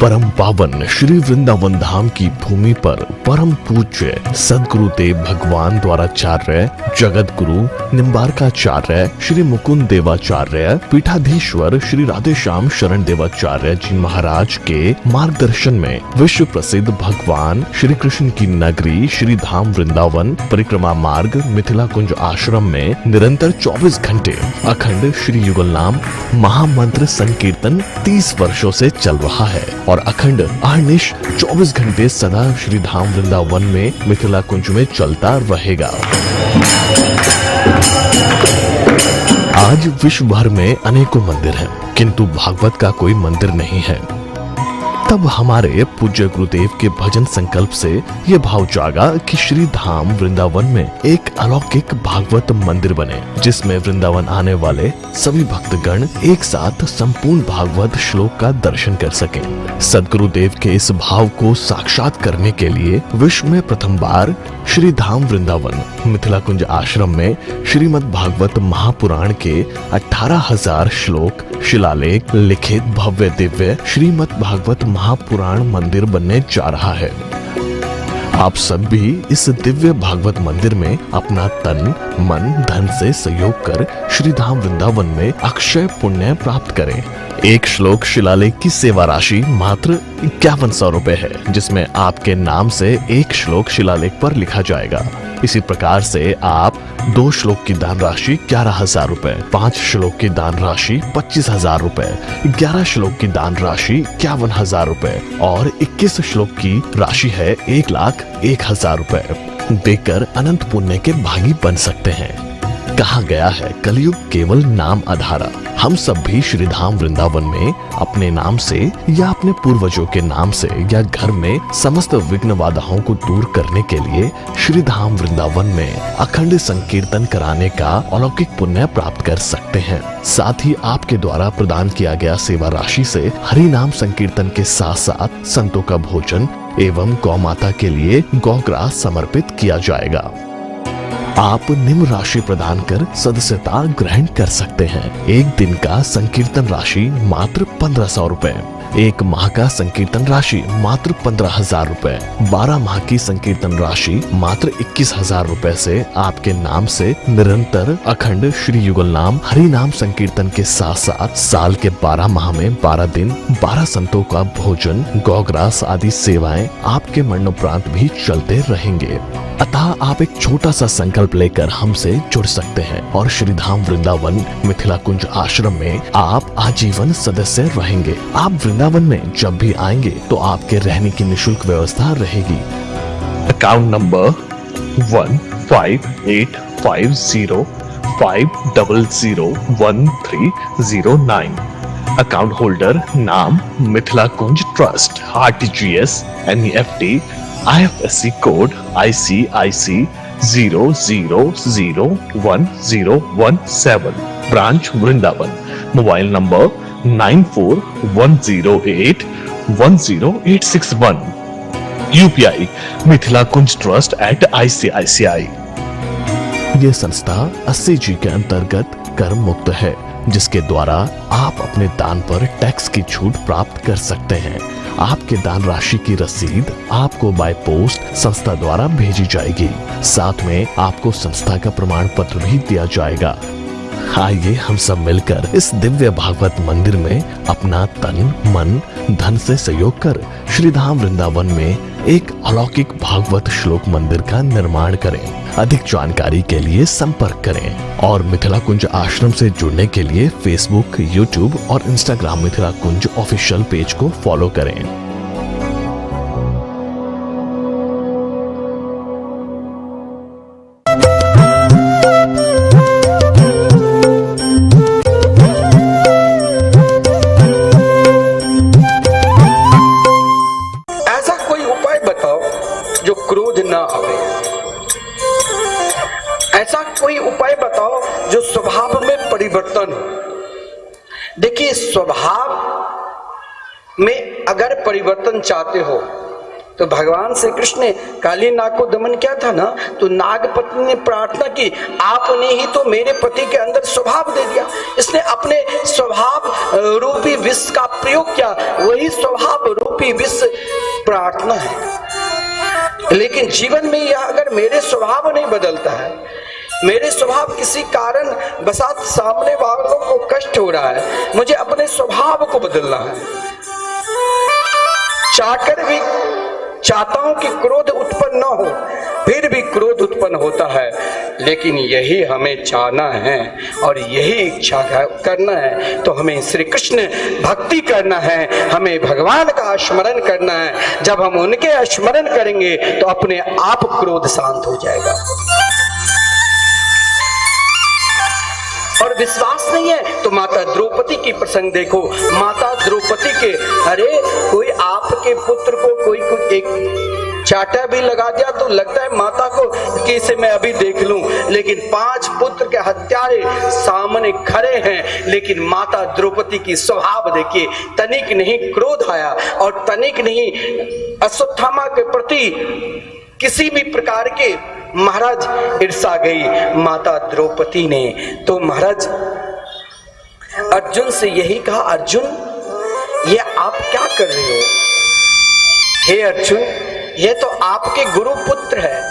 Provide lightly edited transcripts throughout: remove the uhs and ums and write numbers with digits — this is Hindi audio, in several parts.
परम पावन श्री वृंदावन धाम की भूमि पर परम पूज्य सदगुरुदेव भगवान द्वाराचार्य जगत गुरु निम्बारकाचार्य श्री मुकुंद देवाचार्य पीठाधीश्वर श्री राधेश्याम शरण देवाचार्य जी महाराज के मार्गदर्शन में विश्व प्रसिद्ध भगवान श्री कृष्ण की नगरी श्री धाम वृंदावन परिक्रमा मार्ग मिथिला कुंज आश्रम में निरंतर 24 घंटे अखंड श्री युगल नाम महामंत्र संकीर्तन 30 वर्षों से चल रहा है और अखंड अहर्निश 24 घंटे सदा श्री धाम वृंदावन में मिथिला कुंज में चलता रहेगा। आज विश्व भर में अनेकों मंदिर हैं, किंतु भागवत का कोई मंदिर नहीं है। तब हमारे पूज्य गुरुदेव के भजन संकल्प से ये भाव जागा कि श्री धाम वृंदावन में एक अलौकिक भागवत मंदिर बने, जिसमें वृंदावन आने वाले सभी भक्तगण एक साथ संपूर्ण भागवत श्लोक का दर्शन कर सकें। सदगुरुदेव के इस भाव को साक्षात करने के लिए विश्व में प्रथम बार श्री धाम वृंदावन मिथिला कुंज आश्रम में श्रीमद् भागवत महापुराण के 18,000 श्लोक शिलालेख लिखित भव्य दिव्य श्रीमद् भागवत महापुराण मंदिर बनने जा रहा है। आप सब भी इस दिव्य भागवत मंदिर में अपना तन मन धन से सहयोग कर श्री धाम वृंदावन में अक्षय पुण्य प्राप्त करें। एक श्लोक शिलालेख की सेवा राशि मात्र 5100 रुपए है, जिसमें आपके नाम से एक श्लोक शिलालेख पर लिखा जाएगा। इसी प्रकार से आप 2 श्लोक की दान राशि 11,000 रुपए, 5 श्लोक की दान राशि 25,000 रुपए, 11 श्लोक की दान राशि 51,000 रुपए और 21 श्लोक की राशि है 1,01,000 रुपए देकर अनंत पुण्य के भागी बन सकते हैं। कहा गया है कलयुग केवल नाम आधारा। हम सब भी श्री धाम वृंदावन में अपने नाम से या अपने पूर्वजों के नाम से या घर में समस्त विघ्न बाधाओं को दूर करने के लिए श्री धाम वृंदावन में अखंड संकीर्तन कराने का अलौकिक पुण्य प्राप्त कर सकते हैं। साथ ही आपके द्वारा प्रदान किया गया सेवा राशि से हरि नाम संकीर्तन के साथ साथ संतों का भोजन एवं गौ माता के लिए गौग्रास समर्पित किया जाएगा। आप निम्न राशि प्रदान कर सदस्यता ग्रहण कर सकते हैं। एक दिन का संकीर्तन राशि मात्र 1500 रुपए, एक माह का संकीर्तन राशि मात्र 15,000 रुपए, 12 माह की संकीर्तन राशि मात्र 21,000 रुपए से आपके नाम से निरंतर अखंड श्री युगल नाम हरि नाम संकीर्तन के साथ साथ साल के 12 माह में 12 दिन 12 संतों का भोजन गौग्रास आदि सेवाएं आपके मरणोपरांत भी चलते रहेंगे। अतः आप एक छोटा सा संकल्प लेकर हमसे जुड़ सकते हैं और श्री धाम वृंदावन मिथिला कुंज आश्रम में आप आजीवन सदस्य रहेंगे। आप वृंदावन में जब भी आएंगे तो आपके रहने की निशुल्क व्यवस्था रहेगी। Account number 155805001309। अकाउंट होल्डर नाम Mithila Kunj trust, RTGS, NEFT, IFSC code ICIC 00010017, branch Vrindavan. Mobile number 9410810861। UPI Mithila Kunj trust @ICICI। ये संस्था 80G के अंतर्गत कर मुक्त है, जिसके द्वारा आप अपने दान पर टैक्स की छूट प्राप्त कर सकते हैं। आपके दान राशि की रसीद आपको बाय पोस्ट संस्था द्वारा भेजी जाएगी। साथ में आपको संस्था का प्रमाण पत्र भी दिया जाएगा। आइए हम सब मिलकर इस दिव्य भागवत मंदिर में अपना तन मन धन से सहयोग कर श्री धाम वृंदावन में एक अलौकिक भागवत श्लोक मंदिर का निर्माण करें। अधिक जानकारी के लिए संपर्क करें और मिथिला कुंज आश्रम से जुड़ने के लिए फेसबुक, यूट्यूब और इंस्टाग्राम मिथिला कुंज ऑफिशियल पेज को फॉलो करें। ऐसा कोई उपाय बताओ जो स्वभाव में परिवर्तन हो। देखिए, स्वभाव में अगर परिवर्तन चाहते हो तो भगवान श्री कृष्ण ने काली नाग को दमन किया था ना, तो नागपत्नी ने प्रार्थना की, आपने ही तो मेरे पति के अंदर स्वभाव दे दिया। इसने अपने स्वभाव रूपी विष का प्रयोग किया, वही स्वभाव रूपी विष प्रार्थना है। लेकिन जीवन में यह अगर मेरे स्वभाव नहीं बदलता है, मेरे स्वभाव किसी कारण बसात सामने वालों को कष्ट हो रहा है, मुझे अपने स्वभाव को बदलना है। चाहकर भी चाहता हूं कि क्रोध उत्पन्न न हो, फिर भी क्रोध उत्पन्न होता है, लेकिन यही हमें चाहना है और यही इच्छा करना है, तो हमें श्री कृष्ण भक्ति करना है, हमें भगवान का स्मरण करना है। जब हम उनके स्मरण करेंगे तो अपने आप क्रोध शांत हो जाएगा। और विश्वास नहीं है तो माता द्रौपदी की प्रसंग देखो। माता द्रौपदी के, अरे कोई आपके पुत्र को कोई एक चाटा भी लगा दिया तो लगता है माता को कि इसे मैं अभी देख लूं, लेकिन 5 पुत्र के हत्यारे सामने खड़े हैं, लेकिन माता द्रौपदी की स्वभाव देखिए, तनिक नहीं क्रोध आया और तनिक नहीं अश्वत्थामा के प्रति किसी भी प्रकार के महाराज ईर्षा गई माता द्रौपदी ने। तो महाराज अर्जुन से यही कहा, अर्जुन ये आप क्या कर रहे हो? हे अर्जुन, ये तो आपके गुरु पुत्र है,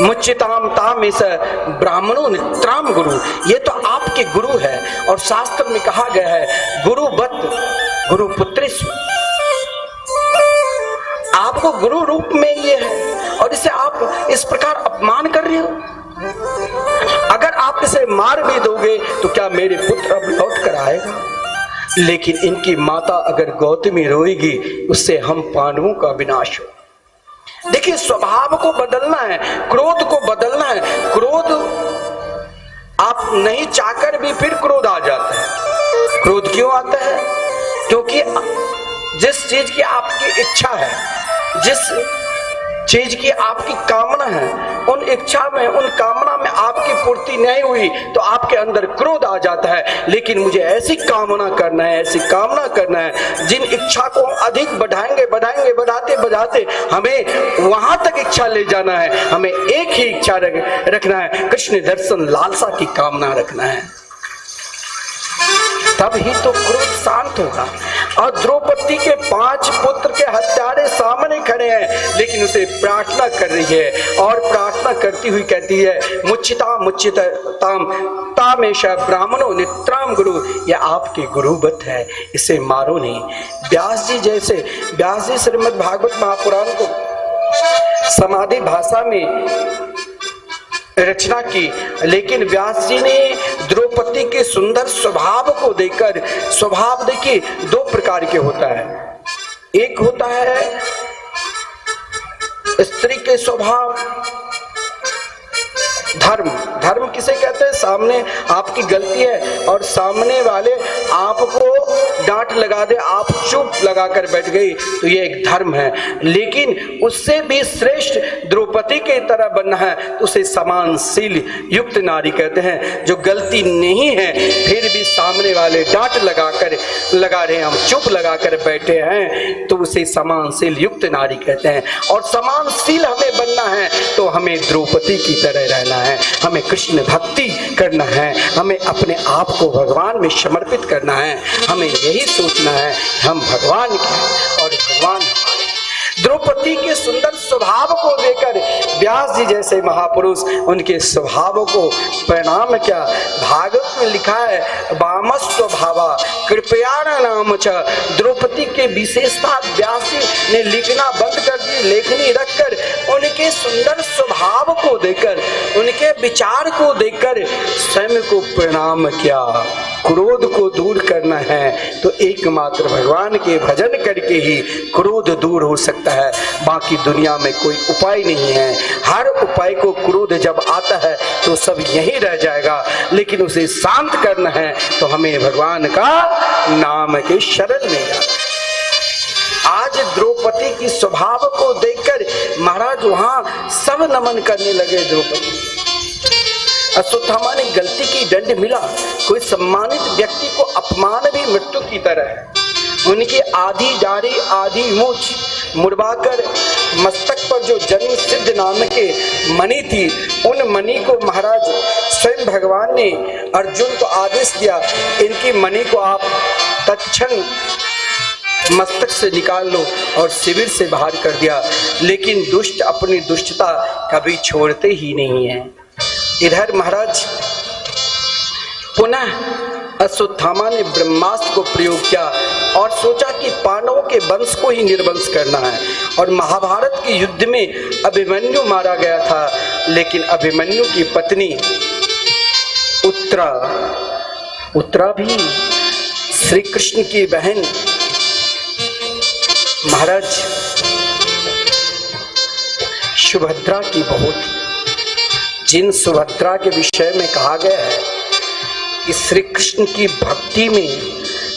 मुच्चिताम ताम इस ब्राह्मणों नित्राम गुरु, ये तो आपके गुरु है। और शास्त्र में कहा गया है गुरुवत गुरु पुत्रेषु, आपको गुरु रूप में ये है और इसे आप इस प्रकार अपमान कर रहे हो। अगर आप इसे मार भी दोगे तो क्या मेरे पुत्र अब लौट कर आएगा? लेकिन इनकी माता अगर गौतमी रोएगी, उससे हम पांडवों का विनाश हो। देखिए, स्वभाव को बदलना है, क्रोध को बदलना है। क्रोध आप नहीं चाहकर भी फिर क्रोध आ जाता है। क्रोध क्यों आता है? क्योंकि जिस चीज की आपकी इच्छा है, जिस चीज की आपकी कामना है, उन इच्छा में, उन कामना में आपकी पूर्ति नहीं हुई तो आपके अंदर क्रोध आ जाता है। लेकिन मुझे ऐसी कामना करना है, ऐसी कामना करना है, जिन इच्छा को अधिक बढ़ाएंगे, बढ़ाते बढ़ाते हमें वहां तक इच्छा ले जाना है। हमें एक ही इच्छा रखना है, कृष्ण दर्शन लालसा की कामना रखना है, तब ही तो क्रोध शांत होगा। और द्रौपदी के 5 पुत्र के हत्यारे सामने खड़े हैं, लेकिन उसे प्रार्थना कर रही है और प्रार्थना करती हुई कहती है, मुच्चिताम तामेश ब्राह्मणो नित्राम गुरु, यह आपके गुरुवत है, इसे मारो नहीं। व्यास जी श्रीमद् भागवत महापुराण को समाधि भाषा में रचना की, लेकिन व्यास जी ने द्रौपदी के सुंदर स्वभाव को देखकर, स्वभाव देखिए 2 प्रकार के होता है। एक होता है स्त्री के स्वभाव धर्म किसे कहते हैं? सामने आपकी गलती है और सामने वाले आपको डांट लगा दे, आप चुप लगाकर बैठ गई, तो ये एक धर्म है। लेकिन उससे भी श्रेष्ठ द्रौपदी के तरह बनना है तो उसे समानशील युक्त नारी कहते हैं। जो गलती नहीं है फिर भी सामने वाले डांट लगा रहे हैं, हम चुप लगाकर बैठे हैं, तो उसे समानशील युक्त नारी कहते हैं। और समानशील हमें बनना है तो हमें द्रौपदी की तरह रहना है, हमें कृष्ण भक्ति करना है, हमें अपने आप को भगवान में समर्पित करना है। हमें यही सोचना है हम भगवान के और भगवान हमारे। द्रौपदी के सुंदर स्वभाव को देकर व्यास जी जैसे महापुरुष उनके स्वभाव को परिणाम क्या भागवत में लिखा है, वामस्वभावा कृपया नाम च। द्रौपदी के विशेषता व्यास जी ने लिखना बंद कर दी, लेखनी रखकर उनके सुंदर स्वभाव को देकर, उनके विचार को देखकर स्वयं को प्रणाम किया। क्रोध को दूर करना है तो एकमात्र भगवान के भजन करके ही क्रोध दूर हो सकता है, बाकी दुनिया में कोई उपाय नहीं है। हर उपाय को क्रोध जब आता है तो सब यही रह जाएगा, लेकिन उसे शांत करना है तो हमें भगवान का नाम के शरण में जाना। आज द्रौपदी की स्वभाव को देखकर महाराज वहां सब नमन करने लगे। द्रौपदी अश्वत्थामा ने गलती की, दंड मिला। कोई सम्मानित व्यक्ति को अपमान भी मृत्यु की तरह है। उनकी आधी दाढ़ी आधी मूछ मुड़वाकर मस्तक पर जो जन्म सिद्ध नाम के मणि थी, उन मणि को महाराज स्वयं भगवान ने अर्जुन को आदेश दिया, इनकी मणि को आप तत्क्षण मस्तक से निकाल लो, और शिविर से बाहर कर दिया। लेकिन दुष्ट अपनी दुष्टता कभी छोड़ते ही नहीं है। इधर महाराज पुनः अश्वत्थामा ने ब्रह्मास्त्र को प्रयोग किया और सोचा कि पांडवों के वंश को ही निर्वंश करना है। और महाभारत के युद्ध में अभिमन्यु मारा गया था, लेकिन अभिमन्यु की पत्नी उत्तरा भी श्री कृष्ण की बहन महाराज सुभद्रा की बहू थी, जिन सुभद्रा के विषय में कहा गया है कि श्री कृष्ण की भक्ति में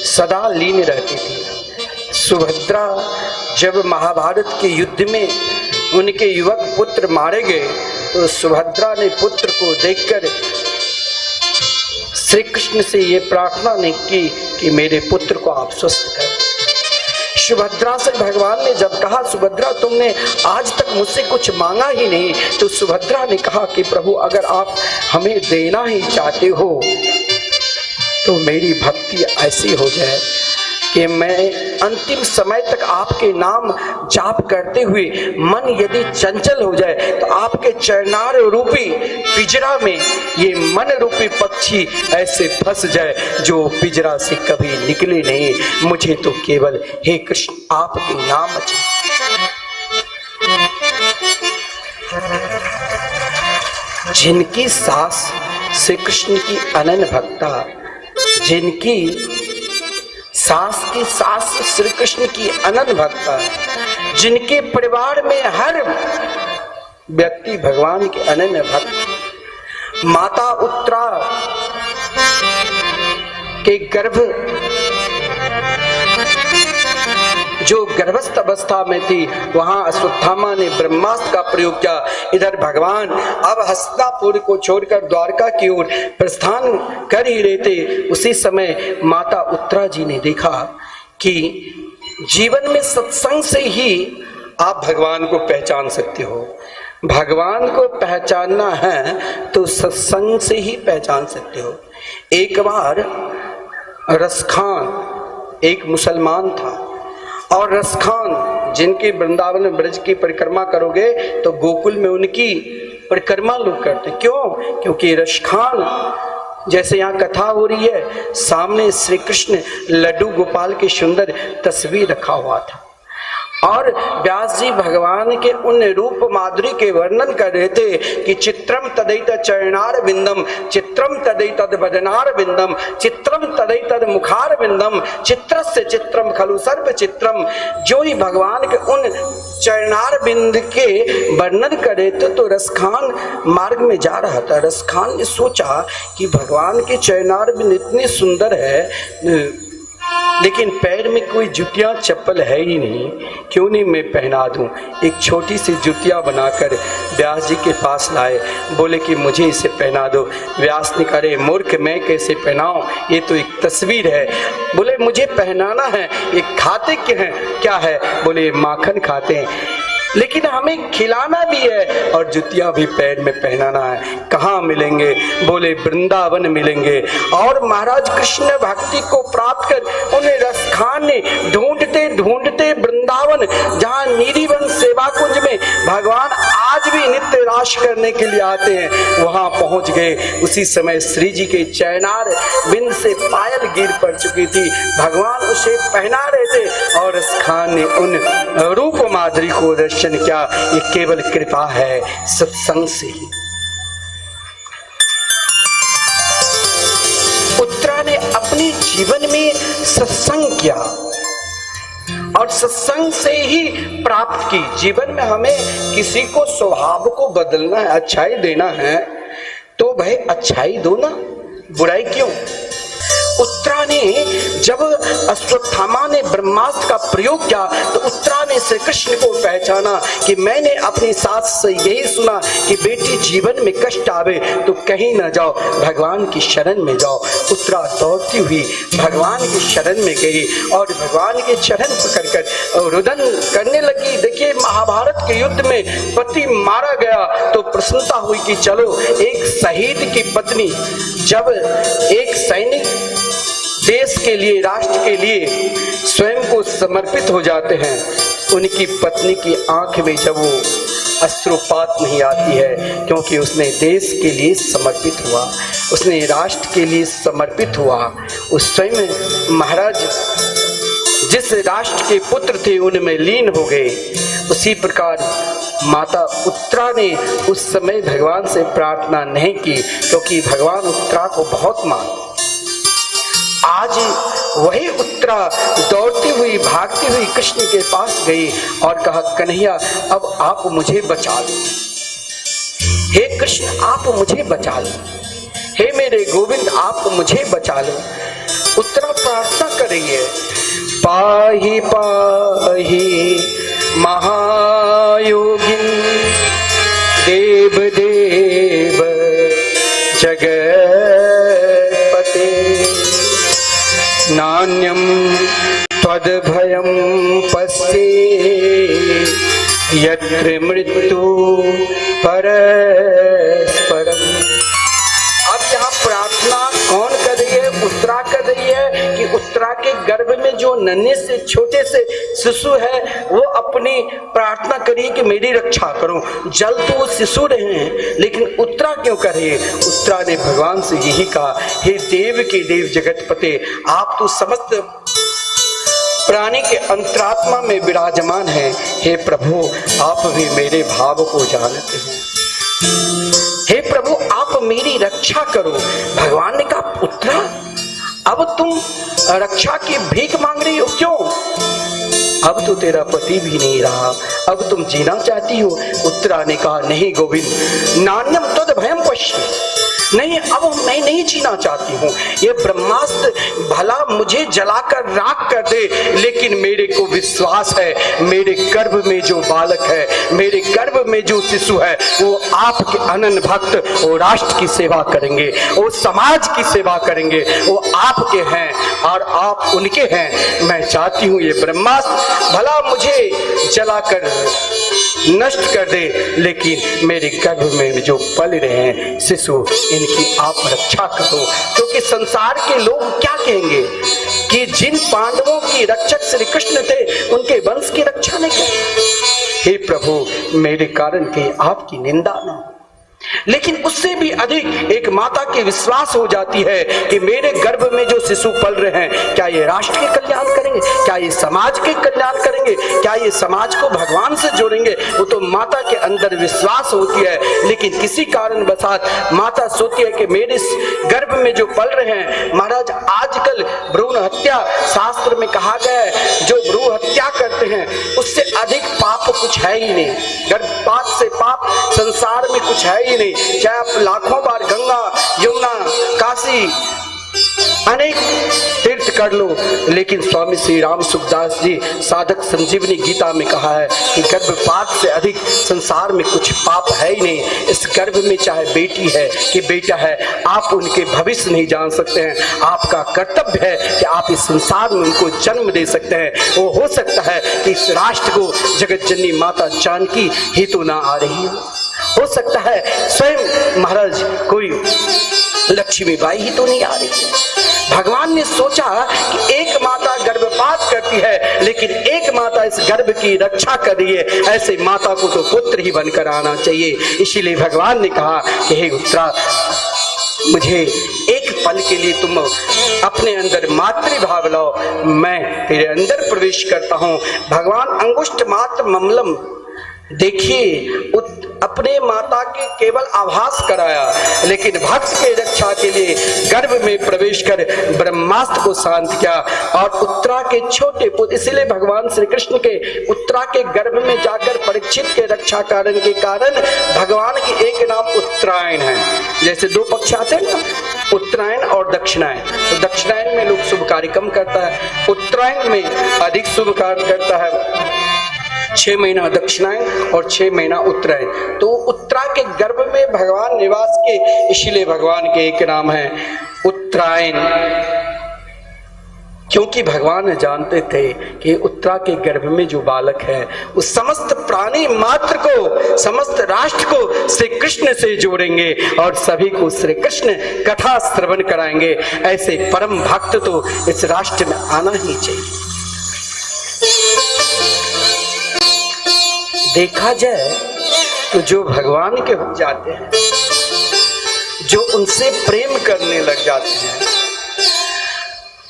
सदा लीन रहती थी। सुभद्रा जब महाभारत के युद्ध में उनके युवक पुत्र मारे गए, तो सुभद्रा ने पुत्र को देखकर श्री कृष्ण से ये प्रार्थना नहीं की कि मेरे पुत्र को आप स्वस्थ कर। सुभद्रा से भगवान ने जब कहा, सुभद्रा तुमने आज तक मुझसे कुछ मांगा ही नहीं, तो सुभद्रा ने कहा कि प्रभु अगर आप हमें देना ही चाहते हो तो मेरी भक्ति ऐसी हो जाए कि मैं अंतिम समय तक आपके नाम जाप करते हुए मन यदि चंचल हो जाए, तो आपके चरणार रूपी पिंजरा में ये मन रूपी पक्षी ऐसे फंस जाए जो पिंजरा से कभी निकले नहीं। मुझे तो केवल हे कृष्ण आपके नाम जिनकी सास श्री कृष्ण की अनन्य भक्ता, जिनकी सास की सास श्री कृष्ण की अनन्य भक्ता, जिनके परिवार में हर व्यक्ति भगवान के अनन्य भक्त, माता उत्तरा के गर्भ जो गर्भस्थ अवस्था में थी, वहां अश्वत्थामा ने ब्रह्मास्त्र का प्रयोग किया। इधर भगवान अब हस्तिनापुर को छोड़कर द्वारका की ओर प्रस्थान कर ही रहे थे। उसी समय माता उत्तरा जी ने देखा कि जीवन में सत्संग से ही आप भगवान को पहचान सकते हो। भगवान को पहचानना है तो सत्संग से ही पहचान सकते हो। एक बार रसखान एक मुसलमान था, और रसखान जिनकी वृंदावन ब्रज की परिक्रमा करोगे तो गोकुल में उनकी परिक्रमा लोग करते। क्यों? क्योंकि रसखान जैसे यहाँ कथा हो रही है, सामने श्री कृष्ण लड्डू गोपाल की सुंदर तस्वीर रखा हुआ था, और व्यास जी भगवान के उन रूप माधुरी के वर्णन कर रहे थे कि चित्रम तदैत चरणार बिंदम, चित्रम तदैत वदनार बिंदम, चित्रम तदैत मुखार बिंदम, चित्रस्य चित्रम खलु सर्व चित्रम। जो ही भगवान के उन चरणार बिंद के वर्णन कर रहे थे, तो रसखान मार्ग में जा रहा था। रसखान ने सोचा कि भगवान के चरणार बिंद इतने सुंदर है, लेकिन पैर में कोई जुतियां चप्पल है ही नहीं, क्यों नहीं मैं पहना दूं। एक छोटी सी जुतियां बनाकर व्यास जी के पास लाए, बोले कि मुझे इसे पहना दो। व्यास ने कहा, मूर्ख मैं कैसे पहनाऊं, ये तो एक तस्वीर है। बोले मुझे पहनाना है। ये खाते क्या है? बोले माखन खाते हैं, लेकिन हमें खिलाना भी है और जुतियां भी पैर में पहनाना है। कहाँ मिलेंगे? बोले वृंदावन मिलेंगे। और महाराज कृष्ण भक्ति को प्राप्त कर उन्हें रसखान ने ढूंढते ढूंढते वृंदावन, जहाँ नीरीवन सेवा कुंज में भगवान आज भी नित्य राश करने के लिए आते हैं, वहां पहुंच गए। उसी समय श्री जी के चैनार बिंद से पायल गिर पड़ चुकी थी, भगवान उसे पहना रहे थे, और रसखान ने उन रूप माधुरी को दर्शन क्या। ये केवल कृपा है सत्संग से ही। उत्तरा ने अपने जीवन में सत्संग किया और सत्संग से ही प्राप्त की। जीवन में हमें किसी को स्वभाव को बदलना है, अच्छाई देना है, तो भाई अच्छाई दो ना, बुराई क्यों? उत्तरा ने जब अश्वत्थामा ने ब्रह्मास्त्र का प्रयोग किया तो उत्तरा ने श्री कृष्ण को पहचाना कि मैंने अपनी सास से यही सुना कि बेटी जीवन में कष्ट आवे तो कहीं न जाओ, भगवान की शरण में जाओ। उत्तरा दौड़ती हुई भगवान की शरण में गई और भगवान के चरण पकड़कर रुदन करने लगी। देखिए, महाभारत के युद्ध में पति मारा गया तो प्रसन्नता हुई कि चलो, एक शहीद की पत्नी, जब एक सैनिक देश के लिए, राष्ट्र के लिए स्वयं को समर्पित हो जाते हैं, उनकी पत्नी की आंख में जब वो अश्रुपात नहीं आती है, क्योंकि उसने देश के लिए समर्पित हुआ, उसने राष्ट्र के लिए समर्पित हुआ। उस स्वयं महाराज जिस राष्ट्र के पुत्र थे उनमें लीन हो गए। उसी प्रकार माता उत्तरा ने उस समय भगवान से प्रार्थना नहीं की, क्योंकि भगवान उत्तरा को बहुत मानते। आज वही उत्तरा दौड़ती हुई, भागती हुई कृष्ण के पास गई और कहा, कन्हैया अब आप मुझे बचा लो, हे कृष्ण आप मुझे बचा लो, हे मेरे गोविंद आप मुझे बचा लो। उत्तरा प्रार्थना कर रही है, पाहि पाहि महायोगिन देव देव जगत्पते नान्यम त्वद्भयं पश्ये यत्र मृत्यु परस्परम। अब यहाँ प्रार्थना कौन कर रही है? उत्तरा कर रही है कि उत्तरा के गर्भ में जो नन्हे से छोटे से शिशु है वो अपनी प्रार्थना करिए कि मेरी रक्षा करो। जल तो वो शिशु रहे हैं, लेकिन उत्तरा क्यों कर रही है? उत्तरा ने भगवान से यही कहा, हे देव के देव जगतपते, आप तो समस्त प्राणी के अंतरात्मा में विराजमान है। हे प्रभु आप भी मेरे भाव को जानते हैं, हे प्रभु आप मेरी रक्षा करो। भगवान ने कहा, उत्तरा अब तुम रक्षा की भीख मांग रही हो, क्यों? अब तो तेरा पति भी नहीं रहा, अब तुम जीना चाहती हो। उत्तरा ने कहा, नहीं गोविंद, नान्यम तद भयम पश्य, नहीं अब मैं नहीं जीना चाहती हूँ। ये ब्रह्मास्त्र भला मुझे जलाकर राख कर दे, लेकिन मेरे को विश्वास है मेरे गर्भ में जो बालक है, मेरे गर्भ में जो शिशु है, वो आपके अनन्य भक्त, वो राष्ट्र की सेवा करेंगे, वो समाज की सेवा करेंगे, वो आपके हैं और आप उनके हैं। मैं चाहती हूँ ये ब्रह्मास्त्र भला मुझे जलाकर नष्ट कर दे, लेकिन मेरे गर्भ में जो पल रहे हैं शिशु, इनकी आप रक्षा करो। क्योंकि संसार के लोग क्या कहेंगे कि जिन पांडवों की रक्षक श्री कृष्ण थे उनके वंश की रक्षा नहीं की। हे प्रभु मेरे कारण के आपकी निंदा न हो। लेकिन उससे भी अधिक एक माता की विश्वास हो जाती है कि मेरे गर्भ में जो शिशु पल रहे हैं, क्या ये राष्ट्र के कल्याण करेंगे, क्या ये समाज के कल्याण करेंगे, क्या ये समाज को भगवान से जोड़ेंगे। वो तो माता के अंदर विश्वास होती है। लेकिन किसी कारण बसात माता सोचती है कि मेरे गर्भ में जो पल रहे हैं, महाराज आजकल भ्रूण हत्या शास्त्र में कहा गया है, जो भ्रूण हत्या करते हैं उससे अधिक पाप कुछ है ही नहीं। गर्भपात से पाप संसार में कुछ है ही नहीं। चाहे आप लाखों बार गंगा यमुना काशी अनेक तीर्थ कर लो, लेकिन स्वामी श्री राम सुखदास जी साधक संजीवनी गीता में कहा है कि गर्भपात से अधिक संसार में कुछ पाप है ही नहीं। इस गर्भ में चाहे बेटी है कि बेटा है, आप उनके भविष्य नहीं जान सकते हैं। आपका कर्तव्य है कि आप इस संसार में उनको जन्म दे सकते हैं। वो हो सकता है कि इस राष्ट्र को जगत जननी माता जानकी ही तो ना आ रही हो सकता है स्वयं महाराज कोई लक्ष्मीबाई ही तो नहीं आ रही है। भगवान ने सोचा कि एक माता गर्भपात करती है, लेकिन एक माता इस गर्भ की रक्षा कर रही है, ऐसे माता को तो पुत्र ही बनकर आना चाहिए। इसीलिए भगवान ने कहा कि हे उत्तरा, मुझे एक पल के लिए तुम अपने अंदर मातृभाव लाओ, मैं तेरे अंदर प्रवेश करता हूँ। भगवान अंगुष्ठ मात्र ममलम, देखिए अपने माता के केवल आभास कराया, लेकिन भक्त के रक्षा के लिए गर्भ में प्रवेश कर ब्रह्मास्त्र को शांत किया। और उत्तरा के छोटे पुत्र, इसलिए भगवान श्री कृष्ण के उत्तरा के गर्भ में जाकर परीक्षित के रक्षा कारण के कारण भगवान के एक नाम उत्तरायण है। जैसे दो पक्ष आते हैं ना, उत्तरायण और दक्षिणायन। तो दक्षिणायन में लोग शुभ कार्यक्रम करता है, उत्तरायण में अधिक शुभ कार्य करता है। 6 महीना दक्षिणायन और 6 महीना उत्तरायण। तो उत्तरा के गर्भ में भगवान निवास के, इसीलिए भगवान के एक नाम है उत्तरायण। क्योंकि भगवान जानते थे कि उत्तरा के गर्भ में जो बालक है उस समस्त प्राणी मात्र को, समस्त राष्ट्र को श्री कृष्ण से जोड़ेंगे और सभी को श्री कृष्ण कथा श्रवण कराएंगे। ऐसे परम भक्त तो इस राष्ट्र में आना ही चाहिए। देखा जाए तो जो भगवान के हो जाते हैं, जो उनसे प्रेम करने लग जाते हैं,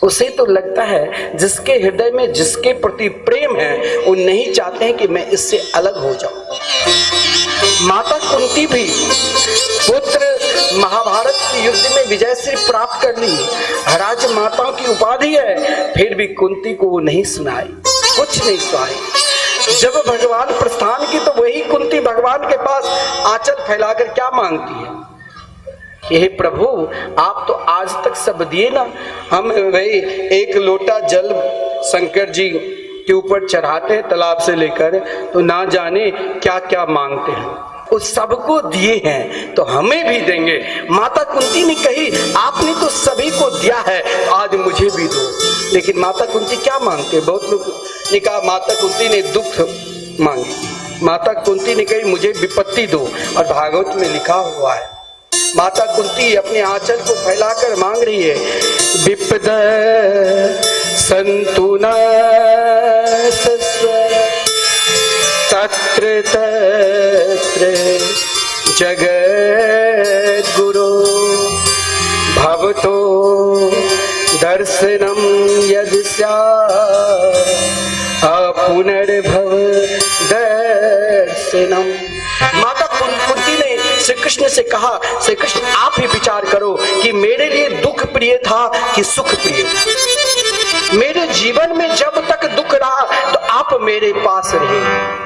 उसे तो लगता है जिसके हृदय में जिसके प्रति प्रेम है वो नहीं चाहते हैं कि मैं इससे अलग हो जाऊं। माता कुंती भी पुत्र महाभारत के युद्ध में विजय श्री प्राप्त कर ली, राज माताओं की उपाधि है, फिर भी कुंती को वो नहीं सुनाई, कुछ नहीं सुनाई। जब भगवान प्रस्थान की तो वही कुंती भगवान के पास आंचल फैलाकर क्या मांगती है, हे प्रभु आप तो आज तक सब दिए ना, हम वही एक लोटा जल शंकर जी के ऊपर चढ़ाते हैं तालाब से लेकर, तो ना जाने क्या क्या मांगते हैं, उस सबको दिए हैं तो हमें भी देंगे। माता कुंती ने कही आपने तो सभी को दिया है, आज मुझे भी दो। लेकिन माता कुंती क्या मांगते, बहुत लोग ने कहा माता कुंती ने दुख मांगी, माता कुंती ने कही मुझे विपत्ति दो, और भागवत में लिखा हुआ है माता कुंती अपने आंचल को फैलाकर मांग रही है, विपद संतु न तत्र तत्र जगत गुरु भवतो दर्शनम यदि पुनर्भव दर्शनम। माता कुंती ने श्री कृष्ण से कहा, श्री कृष्ण आप ही विचार करो कि मेरे लिए दुख प्रिय था कि सुख प्रिय था। मेरे जीवन में जब तक दुख रहा तो आप मेरे पास रहे।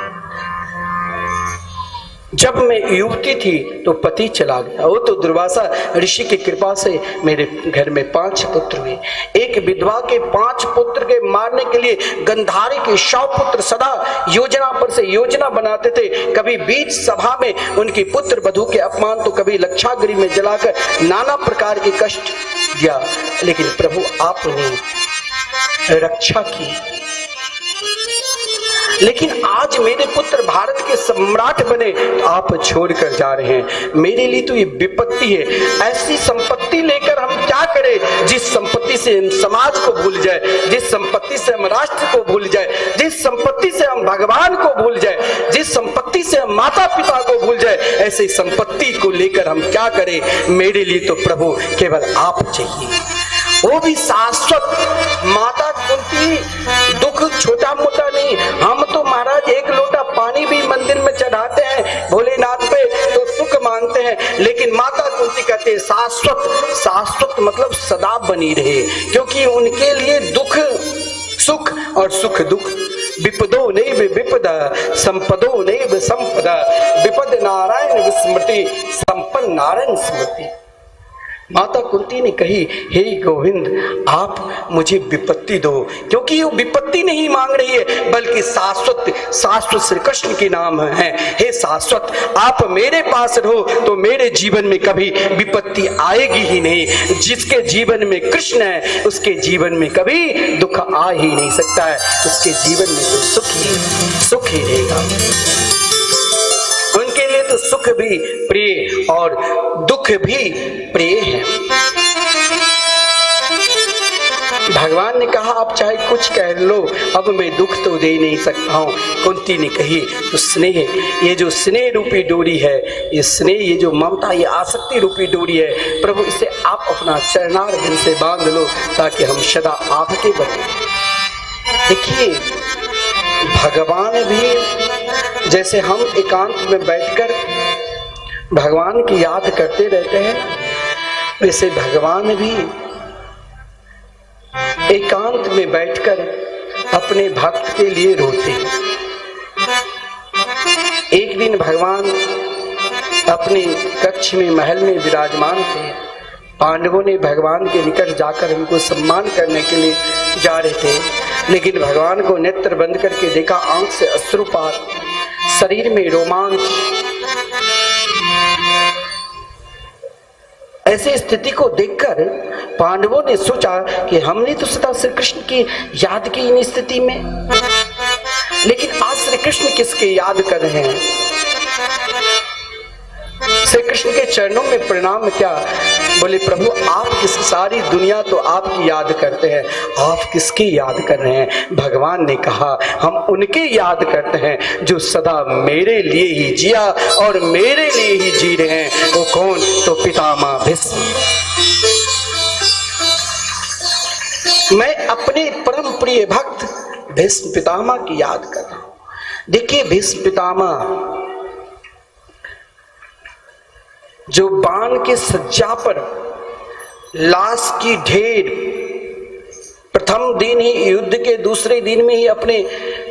जब मैं युवती थी तो पति चला गया, वो तो दुर्वासा ऋषि की कृपा से मेरे घर में 5 पुत्र हुए। एक विधवा के 5 पुत्र के मारने के लिए गंधारी के 100 पुत्र सदा योजना पर से योजना बनाते थे। कभी बीच सभा में उनकी पुत्र वधू के अपमान, तो कभी लक्षागृह में जलाकर नाना प्रकार के कष्ट दिया। लेकिन प्रभु आपने रक्षा की। लेकिन आज मेरे पुत्र भारत के सम्राट बने तो आप छोड़कर जा रहे हैं। मेरे लिए तो ये विपत्ति है। ऐसी संपत्ति लेकर हम क्या करें जिस संपत्ति से हम समाज को भूल जाए, जिस संपत्ति से हम राष्ट्र को भूल जाए, जिस संपत्ति से हम भगवान को भूल जाए, जिस संपत्ति से हम माता पिता को भूल जाए। ऐसी संपत्ति को लेकर हम क्या करें। मेरे लिए तो प्रभु केवल आप चाहिए, वो भी शाश्वत। माता कुंती दुख छोटा मोटा नहीं, हम तो महाराज एक लोटा पानी भी मंदिर में चढ़ाते हैं भोलेनाथ पे तो सुख मांगते हैं। लेकिन माता कुंती कहते हैं शाश्वत। शाश्वत मतलब सदा बनी रहे, क्योंकि उनके लिए दुख सुख और सुख दुख। विपदो नैव विपदा संपदो नैव संपदा, विपद नारायण विस्मृति संपन्न नारायण स्मृति। माता कुंती ने कही हे गोविंद आप मुझे विपत्ति दो, क्योंकि वो विपत्ति नहीं मांग रही है बल्कि शाश्वत। शाश्वत श्री कृष्ण के नाम है। हे शाश्वत आप मेरे पास रहो तो मेरे जीवन में कभी विपत्ति आएगी ही नहीं। जिसके जीवन में कृष्ण है उसके जीवन में कभी दुख आ ही नहीं सकता है, उसके जीवन में तो सुख ही रहेगा। उनके लिए तो सुख भी प्रिय और दुख भी प्रिय है। भगवान ने कहा आप चाहे कुछ कह लो, अब मैं दुख तो दे नहीं सकता हूँ। कुंती ने कही तो स्नेह, ये जो स्नेह रूपी डोरी है, ये स्नेह, ये जो ममता, ये आसक्ति रूपी डोरी है, प्रभु इसे आप अपना चरणारविंद से बांध लो ताकि हम सदा आपके बने। देखिए भगवान भी जैसे हम एकांत में बैठकर भगवान की याद करते रहते हैं, वैसे भगवान भी एकांत में बैठकर अपने भक्त के लिए रोते हैं। एक दिन भगवान अपने कक्ष में महल में विराजमान थे, पांडवों ने भगवान के निकट जाकर उनको सम्मान करने के लिए जा रहे थे, लेकिन भगवान को नेत्र बंद करके देखा, आंख से अश्रुपात, शरीर में रोमांच। ऐसी स्थिति को देखकर पांडवों ने सोचा कि हमने तो सदा श्री कृष्ण की याद की इन स्थिति में, लेकिन आज श्री कृष्ण किसके याद कर रहे हैं? श्री कृष्ण के चरणों में प्रणाम क्या? बोले प्रभु आप किस, सारी दुनिया तो आपकी याद करते हैं, आप किसकी याद कर रहे हैं? भगवान ने कहा हम उनके याद करते हैं जो सदा मेरे लिए ही जिया और मेरे लिए ही जी रहे हैं। वो कौन? तो पितामह भीष्म। मैं अपने परम प्रिय भक्त भीष्म पितामह की याद कर रहा हूं। देखिए भीष्म पितामह जो बाण के सज्जा पर लाश की ढेर, प्रथम दिन ही युद्ध के दूसरे दिन में ही अपने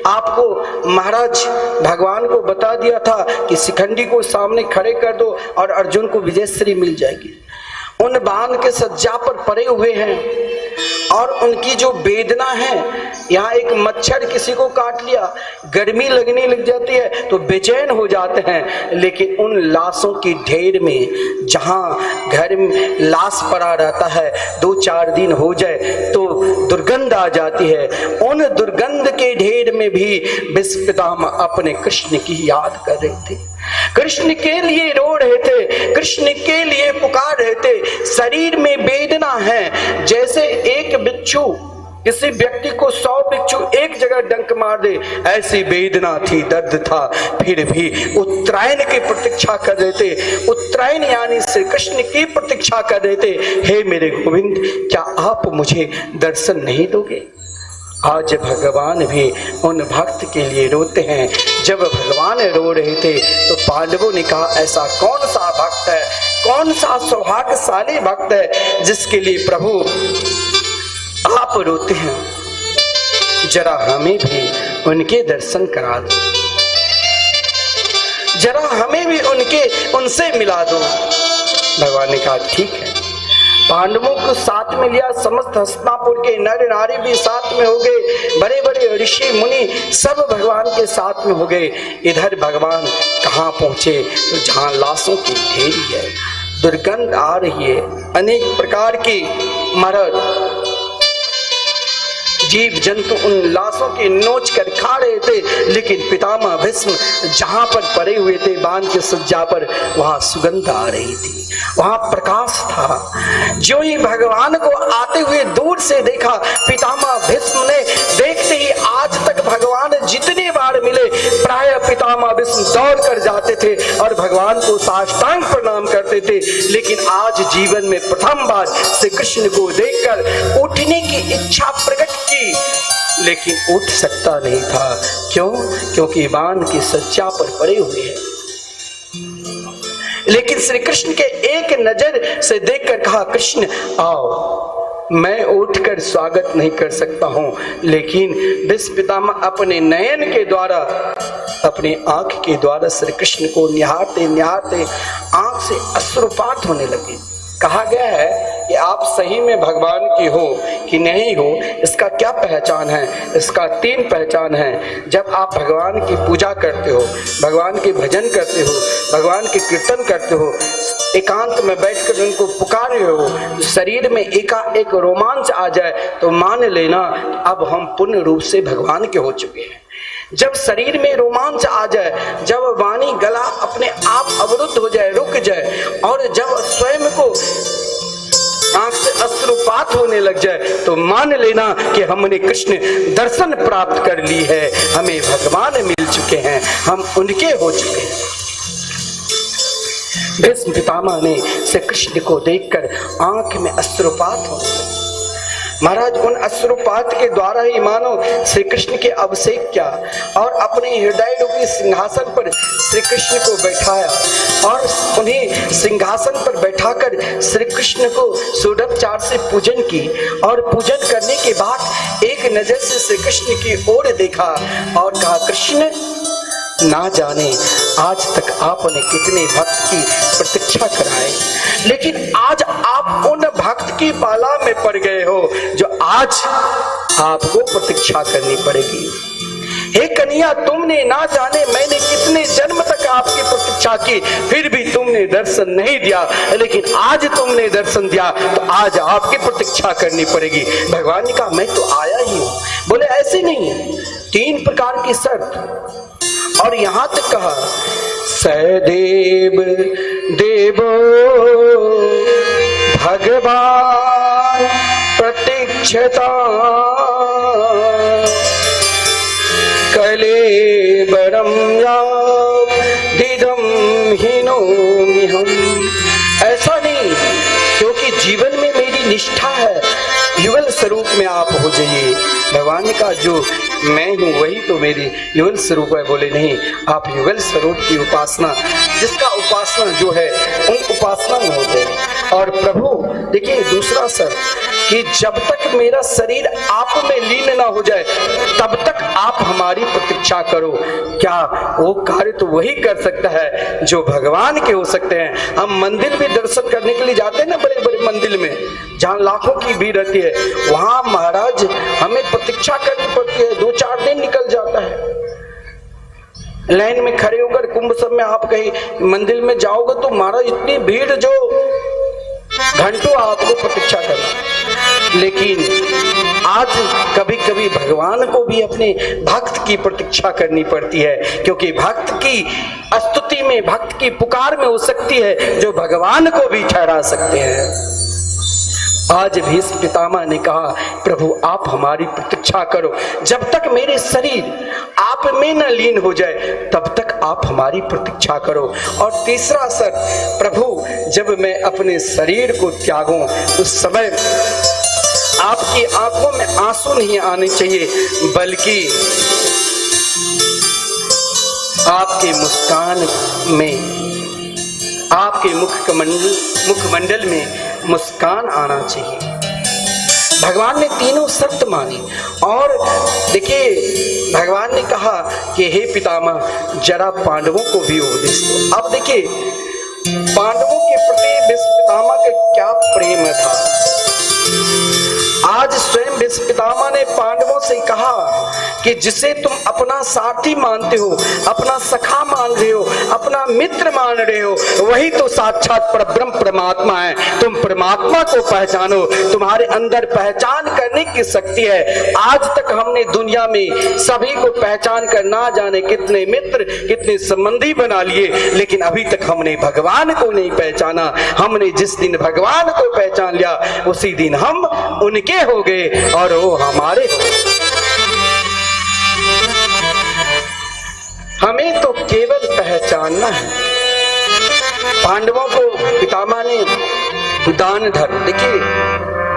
आप को महाराज भगवान को बता दिया था कि शिखंडी को सामने खड़े कर दो और अर्जुन को विजयश्री मिल जाएगी। उन बाण के सज्जा पर पड़े हुए हैं और उनकी जो वेदना है, यहाँ एक मच्छर किसी को काट लिया, गर्मी लगने लग जाती है तो बेचैन हो जाते हैं, लेकिन उन लाशों की ढेर में जहाँ घर में लाश पड़ा रहता है 2-4 दिन हो जाए तो दुर्गंध आ जाती है, उन दुर्गंध के ढेर में भी भीष्म पितामह अपने कृष्ण की याद कर रहे थे, कृष्ण के लिए रो रहे थे, कृष्ण के लिए पुकार रहे थे। शरीर में वेदना है, जैसे एक बिच्छू किसी व्यक्ति को 100 बिच्छू एक जगह डंक मार दे, ऐसी वेदना थी, दर्द था, फिर भी उत्तरायण की प्रतीक्षा कर रहे थे। उत्तरायण यानी श्री कृष्ण की प्रतीक्षा कर रहे थे। हे मेरे गोविंद, क्या आप मुझे दर्शन नहीं दोगे? आज भगवान भी उन भक्त के लिए रोते हैं। जब भगवान रो रहे थे तो पांडवों ने कहा ऐसा कौन सा भक्त है, कौन सा सौभाग्यशाली भक्त है जिसके लिए प्रभु आप रोते हैं? जरा हमें भी उनके दर्शन करा दो, जरा हमें भी उनसे मिला दो। भगवान ने कहा ठीक है। पांडवों को साथ में लिया, समस्त हस्तिनापुर के नर नारी भी साथ में हो गए, बड़े बड़े ऋषि मुनि सब भगवान के साथ में हो गए। इधर भगवान कहाँ पहुंचे? तो जहाँ लाशों की ढेरी है, दुर्गंध आ रही है, अनेक प्रकार की मरद जीव जंतु उन लाशों के नोच कर खा रहे थे, लेकिन पितामह भीष्म जहां पर पड़े हुए थे बाण के सज्जा पर, वहां सुगंध आ रही थी, वहां प्रकाश था। जो ही भगवान को आते हुए दूर से देखा, पितामह भीष्म ने देखते ही, आज तक भगवान जितनी बार मिले प्राय पितामह भीष्म दौड़ कर जाते थे और भगवान को साष्टांग प्रणाम करते थे, लेकिन आज जीवन में प्रथम बार श्री कृष्ण को देखकर उठने की इच्छा प्रकट की, लेकिन उठ सकता नहीं था। क्यों? क्योंकि बाण की सज्जा पर पड़े हुए हैं। लेकिन श्री कृष्ण के एक नजर से देखकर कहा कृष्ण आओ, मैं उठकर स्वागत नहीं कर सकता हूं, लेकिन भीष्म पितामह अपने नयन के द्वारा, अपनी आंख के द्वारा श्री कृष्ण को निहारते निहारते आंख से अश्रुपात होने लगे। कहा गया है कि आप सही में भगवान की हो कि नहीं हो, इसका क्या पहचान है? इसका 3 पहचान है। जब आप भगवान की पूजा करते हो, भगवान के भजन करते हो, भगवान के कीर्तन करते हो, एकांत में बैठकर उनको पुकार रहे हो, शरीर में एकाएक रोमांच आ जाए तो मान लेना अब हम पूर्ण रूप से भगवान के हो चुके हैं। जब शरीर में रोमांच आ जाए, जब वाणी गला अपने आप अवरुद्ध हो जाए, रुक जाए, और जब स्वयं को आंख से अश्रुपात होने लग जाए, तो मान लेना कि हमने कृष्ण दर्शन प्राप्त कर ली है, हमें भगवान मिल चुके हैं, हम उनके हो चुके हैं। भीष्म पितामह ने श्री कृष्ण को देखकर आंख में अश्रुपात होने लगे। महाराज उन अश्रुपात के द्वारा ही मानो श्री कृष्ण के अभिषेक किया और अपने हृदय रूपी सिंहासन पर श्री कृष्ण को बैठाया और उन्हें सिंहासन पर बैठाकर श्री कृष्ण को षोडशोपचार से पूजन की, और पूजन करने के बाद एक नजर से श्री कृष्ण की ओर देखा और कहा कृष्ण ना जाने आज तक आपने कितने भक्त की प्रतीक्षा कराए, लेकिन आज आप उन की बाला में पड़ गए हो जो आज आपको प्रतीक्षा करनी पड़ेगी। हे कन्या, तुमने ना जाने मैंने कितने जन्म तक आपकी प्रतीक्षा की, फिर भी तुमने दर्शन नहीं दिया, लेकिन आज तुमने दर्शन दिया तो आज आपकी प्रतीक्षा करनी पड़ेगी। भगवान ने कहा मैं तो आया ही हूं। बोले ऐसे नहीं है, 3 प्रकार की शर्त, और यहां तक कहा सदैव देवो भगवान प्रतीक्षता कलेबरम दिदम हीनोमि हम। ऐसा नहीं, क्योंकि जीवन में मेरी निष्ठा है, युगल स्वरूप में आप हो जाइए। भगवान ने कहा जो मैं हूं वही तो मेरी युगल स्वरूप है। बोले नहीं, आप युगल स्वरूप की उपासना, जिसका उपासना जो है उन उपासना में होते हैं। और प्रभु देखिए दूसरा सर कि जब तक मेरा शरीर आप में लीन ना हो जाए तब तक आप हमारी प्रतीक्षा करो। क्या वो कार्य तो वही कर सकता है जो भगवान के हो सकते हैं। हम मंदिर में दर्शन करने के लिए जाते हैं ना, बड़े बड़े मंदिर में जहाँ लाखों की भीड़ रहती है, वहां महाराज हमें प्रतीक्षा करनी पड़ती है, 2-4 दिन निकल जाता है लाइन में खड़े होकर। कुंभ सब में आप कहीं मंदिर में जाओगे तो महाराज इतनी भीड़ जो घंटों आपको प्रतीक्षा करना। लेकिन आज कभी कभी भगवान को भी अपने भक्त की प्रतीक्षा करनी पड़ती है, क्योंकि भक्त की स्तुति में, भक्त की पुकार में हो सकती है जो भगवान को भी ठहरा सकते हैं। आज भीष्म पितामह ने कहा प्रभु आप हमारी प्रतीक्षा करो, जब तक मेरे शरीर आप में न लीन हो जाए तब तक आप हमारी प्रतीक्षा करो। और तीसरा सर, प्रभु जब मैं अपने शरीर को त्यागूं उस समय आपकी आंखों में आंसू नहीं आने चाहिए, बल्कि आपके मुस्कान में, आपके मुखमंडल में मुस्कान आना चाहिए। भगवान ने तीनों शर्त मानी। और देखिए भगवान ने कहा कि हे पितामह जरा पांडवों को भी उपदेश दो। अब देखिए पांडवों के प्रति भीष्म पितामह का क्या प्रेम था। आज स्वयं भीष्म पितामह ने पांडवों से कहा कि जिसे तुम अपना साथी मानते हो, अपना सखा मान रहे हो, अपना मित्र मान रहे हो, वही तो साक्षात परब्रह्म परमात्मा है। तुम परमात्मा को पहचानो, तुम्हारे अंदर पहचान करने की शक्ति है। आज तक हमने दुनिया में सभी को पहचान कर ना जाने कितने मित्र, कितने संबंधी बना लिए, लेकिन अभी तक हमने भगवान को नहीं पहचाना। हमने जिस दिन भगवान को पहचान लिया उसी दिन हम उनके हो गए और वो हमारे हो गए। हमें तो केवल पहचानना है। पांडवों को पितामह ने दान धर्म, देखिए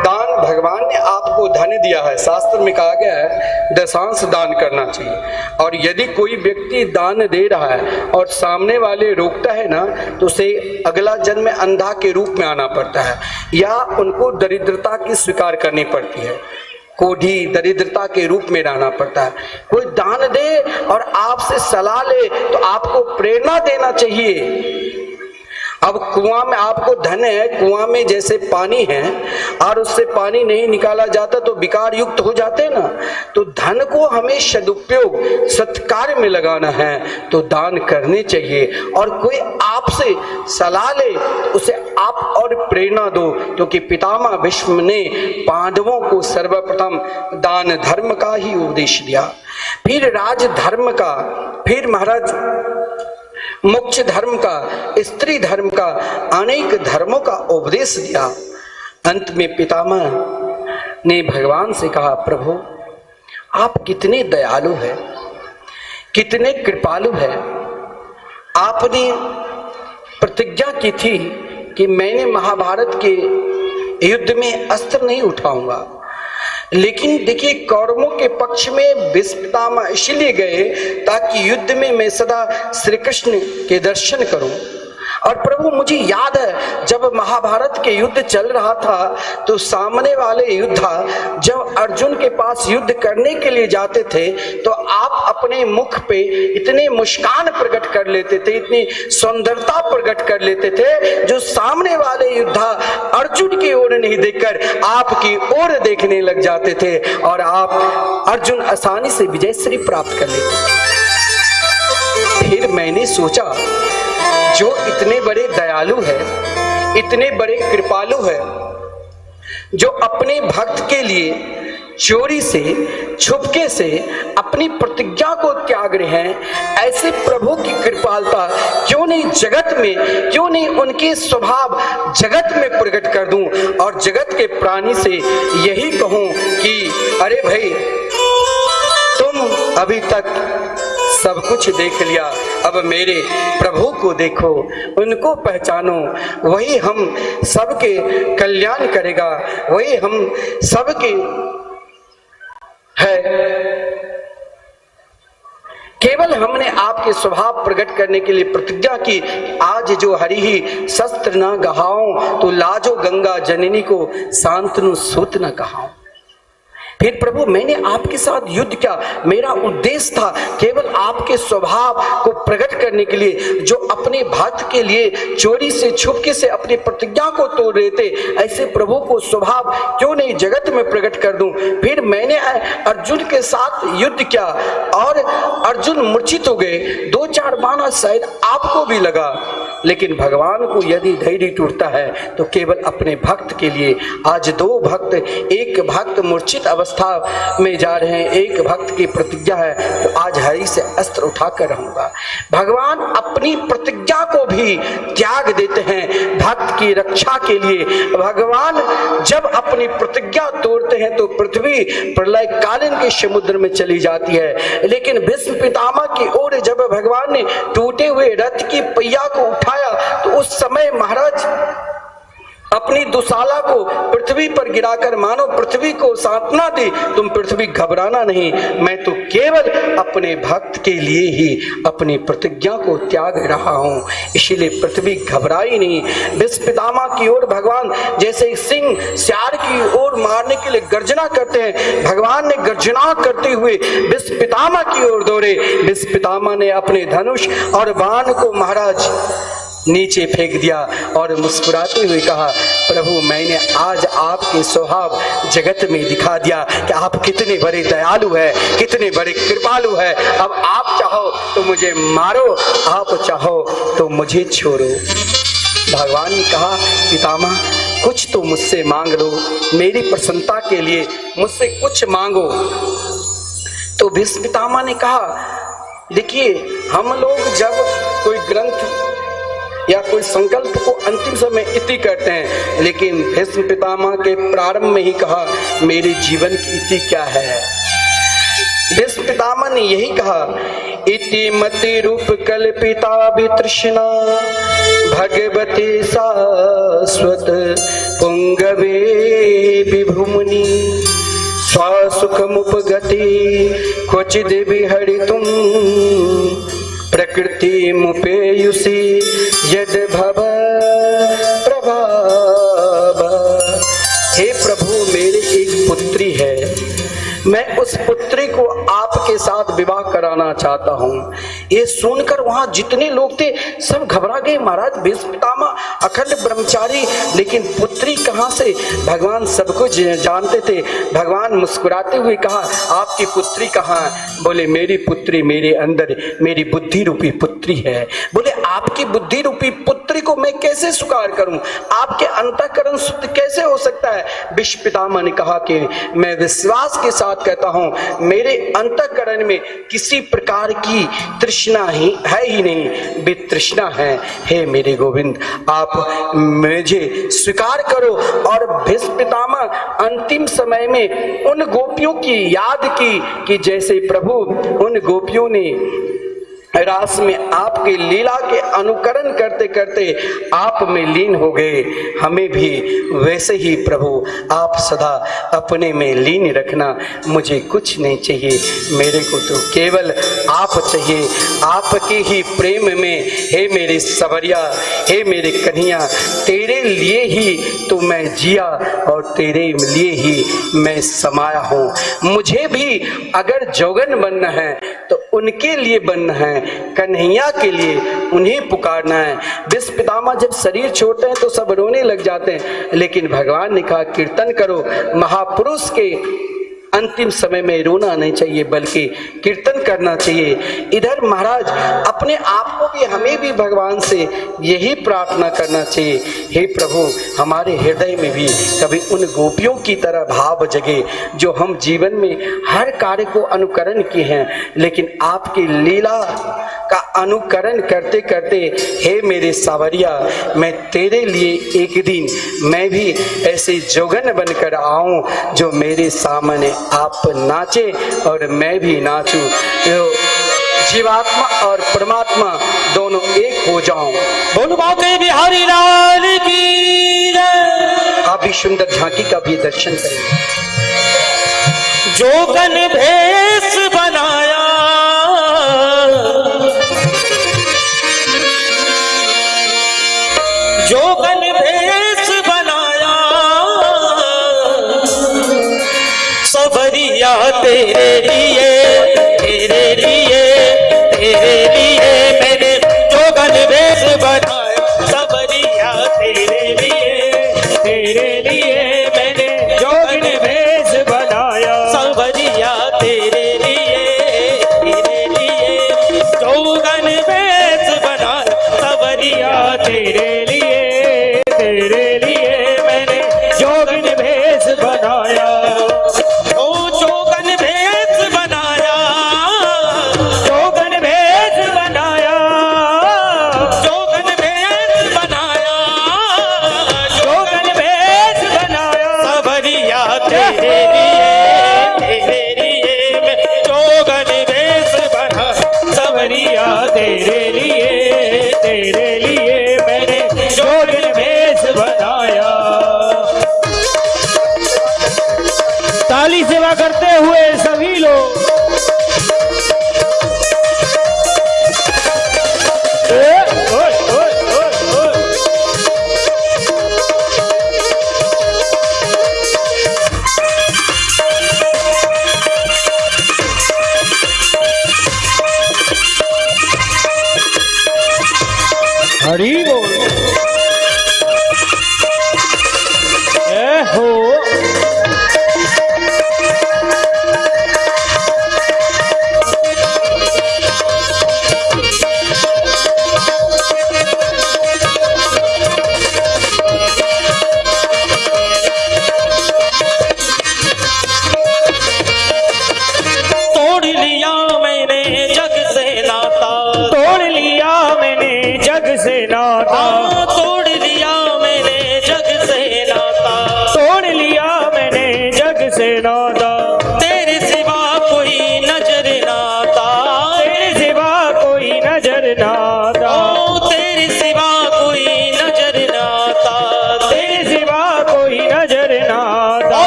दान, भगवान ने आपको धन दिया है। शास्त्र में कहा गया है दशांश दान करना चाहिए। और यदि कोई व्यक्ति दान दे रहा है और सामने वाले रोकता है ना, तो उसे अगला जन्म में अंधा के रूप में आना पड़ता है, या उनको दरिद्रता की स्वीकार करनी पड़ती है, कोढ़ी दरिद्रता के रूप में रहना पड़ता है। कोई दान दे और आपसे सलाह ले तो आपको प्रेरणा देना चाहिए। अब कुआं में आपको धन है, कुआं में जैसे पानी है और उससे पानी नहीं निकाला जाता तो विकार युक्त हो जाते हैं ना, तो धन को हमें सदुपयोग सत्कार्य में लगाना है तो दान करने चाहिए। और कोई आपसे सलाह ले उसे आप और प्रेरणा दो, क्योंकि पितामह भीष्म ने पांडवों को सर्वप्रथम दान धर्म का ही उपदेश दिया, फिर राज धर्म का, फिर महाराज मोक्ष धर्म का, स्त्री धर्म का, अनेक धर्मों का उपदेश दिया। अंत में पितामह ने भगवान से कहा प्रभु आप कितने दयालु हैं, कितने कृपालु हैं। आपने प्रतिज्ञा की थी कि मैंने महाभारत के युद्ध में अस्त्र नहीं उठाऊंगा, लेकिन देखिए कौरवों के पक्ष में भीष्म पितामह इसलिए गए ताकि युद्ध में मैं सदा श्री कृष्ण के दर्शन करूं। और प्रभु मुझे याद है जब महाभारत के युद्ध चल रहा था तो सामने वाले योद्धा जब अर्जुन के पास युद्ध करने के लिए जाते थे तो आप अपने मुख पे इतने मुस्कान प्रकट कर लेते थे, इतनी सुंदरता प्रकट कर लेते थे जो सामने वाले योद्धा अर्जुन की ओर नहीं देखकर आपकी ओर देखने लग जाते थे और आप अर्जुन आसानी से विजयश्री प्राप्त कर लेते। फिर मैंने सोचा जो इतने बड़े दयालु है, इतने बड़े कृपालु है, जो अपने भक्त के लिए चोरी से छुपके से अपनी प्रतिज्ञा को त्याग रहे हैं, ऐसे प्रभु की कृपालता क्यों नहीं जगत में, क्यों नहीं उनके स्वभाव जगत में प्रकट कर दूं और जगत के प्राणी से यही कहूं कि अरे भाई तुम अभी तक सब कुछ देख लिया, अब मेरे प्रभु को देखो, उनको पहचानो, वही हम सबके कल्याण करेगा, वही हम सबके है। केवल हमने आपके स्वभाव प्रकट करने के लिए प्रतिज्ञा की, आज जो हरि ही शस्त्र न गहाऊं तो लाजो गंगा जननी को शांतनु सूत न कहाऊं। फिर प्रभु मैंने आपके साथ युद्ध किया, मेरा उद्देश्य था केवल आपके स्वभाव को प्रकट करने के लिए, जो अपने भक्त के लिए चोरी से छुपके से अपनी प्रतिज्ञा को तोड़ रहे थे, ऐसे प्रभु को स्वभाव क्यों नहीं जगत में प्रकट कर दूं। फिर मैंने अर्जुन के साथ युद्ध किया और अर्जुन मूर्छित हो गए, 2-4 बाण शायद आपको भी लगा, लेकिन भगवान को यदि धैर्य टूटता है तो केवल अपने भक्त के लिए। आज 2 भक्त, एक भक्त मूर्छित अवस्था में जा रहे हैं, एक भक्त की प्रतिज्ञा है तो आज हरि से अस्त्र उठाकर रहूंगा। भगवान अपनी प्रतिज्ञा को भी त्याग देते हैं भक्त की रक्षा के लिए। भगवान जब अपनी प्रतिज्ञा तोड़ते हैं तो पृथ्वी प्रलय कालीन के समुद्र में चली जाती है, लेकिन भीष्म पितामह की ओर जब भगवान ने टूटे हुए रथ की पहिया को उठाया तो उस समय महाराज अपनी दुशाला को पृथ्वी पर गिराकर मानो पृथ्वी को सांत्वना दी, तुम पृथ्वी घबराना नहीं, मैं तो केवल अपने भक्त के लिए ही अपनी प्रतिज्ञा को त्याग रहा हूं, इसीलिए पृथ्वी घबराई नहीं। भीष्म पितामह की ओर भगवान जैसे सिंह सियार की ओर मारने के लिए गर्जना करते हैं, भगवान ने गर्जना करते हुए भीष्म पितामह की ओर दौड़े। भीष्म पितामह ने अपने धनुष और बाण को महाराज नीचे फेंक दिया और मुस्कुराते हुए कहा, प्रभु मैंने आज आपके स्वभाव जगत में दिखा दिया कि आप कितने बड़े दयालु है, कितने बड़े कृपालु है। अब आप चाहो तो मुझे मारो, आप चाहो तो मुझे छोड़ो। भगवान ने कहा, पितामह कुछ तो मुझसे मांग लो, मेरी प्रसन्नता के लिए मुझसे कुछ मांगो। तो भीष्म पितामह ने कहा, देखिए हम लोग जब कोई ग्रंथ या कोई संकल्प को अंतिम समय इति करते हैं, लेकिन भीष्म पितामह के प्रारंभ में ही कहा मेरे जीवन की इति क्या है। भीष्म पितामह ने यही कहा, इति मति रूप कल्पिता वितृष्णा भगवती शाश्वत पुंगवे विभुमुनि स्वसुखमुपगति क्वचिद विहरितुम प्रकृति मुपेयुषि यद भव प्रभाव। हे प्रभु मेरी एक पुत्री है, मैं उस पुत्री को आपके साथ विवाह कराना चाहता हूँ। ये सुनकर वहां जितने लोग थे सब घबरा गए, महाराज भीष्म पितामह अखंड ब्रह्मचारी, लेकिन पुत्री कहाँ से, भगवान सब कुछ जानते थे। भगवान मुस्कुराते हुए कहा, आपकी पुत्री कहाँ है? बोले मेरी पुत्री मेरे अंदर, मेरी बुद्धि रूपी पुत्री है। बोले आपकी बुद्धि रूपी पुत्री को मैं कैसे स्वीकार करूं, आपके अंतःकरण शुद्ध कैसे हो सकता है? भीष्म पितामह ने कहा कि मैं विश्वास के साथ कहता हूं, मेरे अंतःकरण में किसी प्रकार की तृष्णा ही नहीं, वितृष्णा है। हे मेरे गोविंद आप मुझे स्वीकार करो। और भीष्म पितामह अंतिम समय में उन गोपियों की याद की कि जैसे प्रभु उन गोपियों ने रास में आपके लीला के अनुकरण करते करते आप में लीन हो गए। हमें भी वैसे ही प्रभु आप सदा अपने में लीन रखना। मुझे कुछ नहीं चाहिए, मेरे को तो केवल आप चाहिए। आपके ही प्रेम में हे मेरे सवरिया, हे मेरे कन्हैया, तेरे लिए ही तो मैं जिया और तेरे लिए ही मैं समाया हूँ। मुझे भी अगर जोगन बनना है तो उनके लिए बनना है, कन्हैया के लिए उन्हें पुकारना है। विश्व पितामह जब शरीर छोड़ते हैं तो सब रोने लग जाते हैं, लेकिन भगवान ने कहा कीर्तन करो। महापुरुष के अंतिम समय में रोना नहीं चाहिए बल्कि कीर्तन करना चाहिए। इधर महाराज अपने आप को भी, हमें भी भगवान से यही प्रार्थना करना चाहिए, हे प्रभु हमारे हृदय में भी कभी उन गोपियों की तरह भाव जगे जो हम जीवन में हर कार्य को अनुकरण किए हैं, लेकिन आपकी लीला का अनुकरण करते करते हे मेरे सावरिया, मैं तेरे लिए एक दिन मैं भी ऐसे जोगन बनकर आऊं जो मेरे सामने आप नाचे और मैं भी नाचूं, तो जीवात्मा और परमात्मा दोनों एक हो जाऊं। बोलो बाके बिहारी लाल की जय। आप भी सुंदर झांकी का भी दर्शन करें। जोगन भेष बनाया, जोगन भेष बनाया, सबरिया तेरे लिए, तेरे लिए, तेरे लिए मैंने जोगन भेष बनाया। सबरिया तेरे लिए, तेरे लिए मैंने जोगन भेष बनाया। सबरिया तेरे लिए, तेरे लिए जोगन भेष बनाया। सबरिया तेरे लिए, तेरे लिए मैंने जोगन भेष बनाया। ओ जोगन भेष बनाया, जोगन भेष बनाया, जोगन भेष बनाया, जोगन भेष बनाया। सबरिया तेरे लिए, तेरे लिए मैं जोगन भेष बना। सबरिया तेरे लिए, तेरे लिए मैंने जोगन भेष बनाया। ताली सेवा करते हुए सभी लोग ओए, ओए, ओए, ओए। हरि बोल। हो तोड़ लिया मैंने जग से नाता, तोड़ लिया मैंने जग से नाता, तोड़ लिया मैंने जग से नाता, तोड़ लिया मैंने जग से नाता। तेरे सिवा कोई नजर नाता, तेरे सिवा कोई नजर नाता, तेरे सिवा कोई नजर नाता, तेरे सिवा कोई नजर नाता।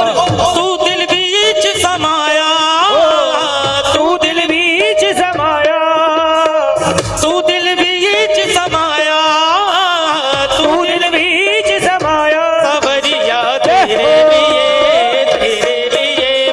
तू दिल बीच समाया, तू दिल बीच समाया, तू दिल बीच समाया, तू दिल बीच समाया। सबरिया तेरे लिए, तेरे लिए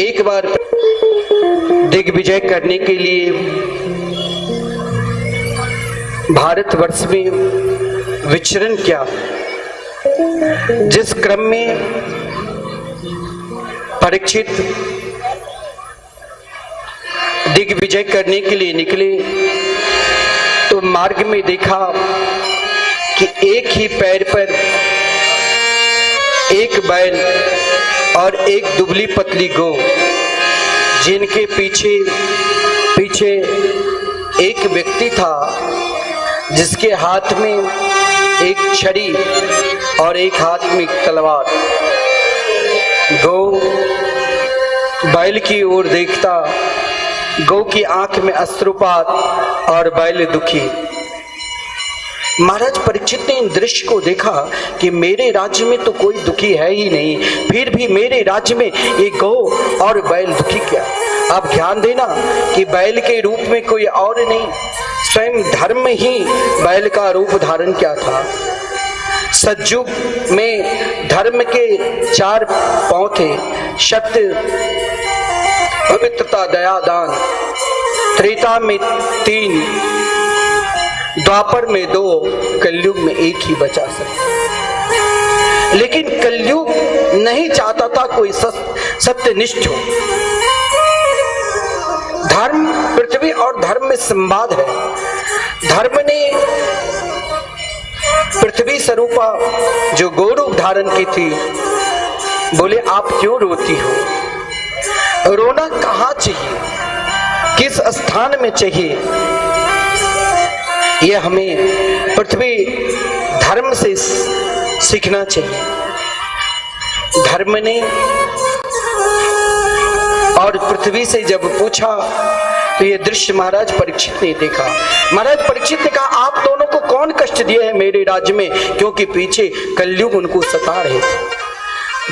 एक बार दिग्विजय करने के लिए भारतवर्ष में विचरण किया। जिस क्रम में परीक्षित दिग्विजय करने के लिए निकले तो मार्ग में देखा कि एक ही पैर पर एक बैल और एक दुबली पतली गौ, जिनके पीछे पीछे एक व्यक्ति था जिसके हाथ में एक छड़ी और एक हाथ में तलवार। गौ बैल की ओर देखता, गौ की आंख में अश्रुपात और बैल दुखी। महाराज परीक्षित ने इन दृश्य को देखा कि मेरे राज्य में तो कोई दुखी है ही नहीं, फिर भी मेरे राज्य में ये गौ और बैल दुखी क्या। आप ध्यान देना कि बैल के रूप में कोई और नहीं, स्वयं धर्म ही बैल का रूप धारण किया था। सतयुग में धर्म के 4 पांव थे, सत्य, पवित्रता, दया, दान। त्रेता में 3, द्वापर में 2, कलयुग में 1 ही बचा सकता। लेकिन कलयुग नहीं चाहता था कोई सत्यनिष्ठ हो। धर्म, पृथ्वी और धर्म में संवाद है। धर्म ने पृथ्वी स्वरूपा जो गौरूप धारण की थी, बोले आप क्यों रोती हो? रोना कहाँ चाहिए, किस स्थान में चाहिए, यह हमें पृथ्वी धर्म से सीखना चाहिए। धर्म ने और पृथ्वी से जब पूछा तो ये दृश्य महाराज परीक्षित ने देखा। महाराज परीक्षित ने कहा आप दोनों को कौन कष्ट दिए है मेरे राज्य में, क्योंकि पीछे कलयुग उनको सता रहे थे।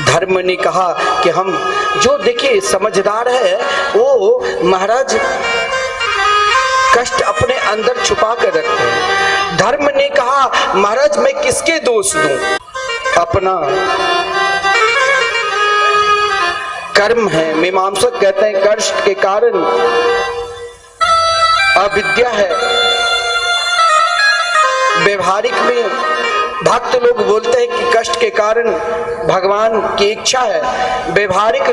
धर्म ने कहा कि हम जो देखिए समझदार है वो महाराज कष्ट अपने अंदर छुपा कर रखते हैं। धर्म ने कहा महाराज मैं किसके दोष दूं, अपना कर्म है। मीमांसक कहते हैं कष्ट के कारण अविद्या है। व्यवहारिक में भक्त लोग बोलते हैं कि कष्ट के कारण भगवान की इच्छा है। व्यवहारिक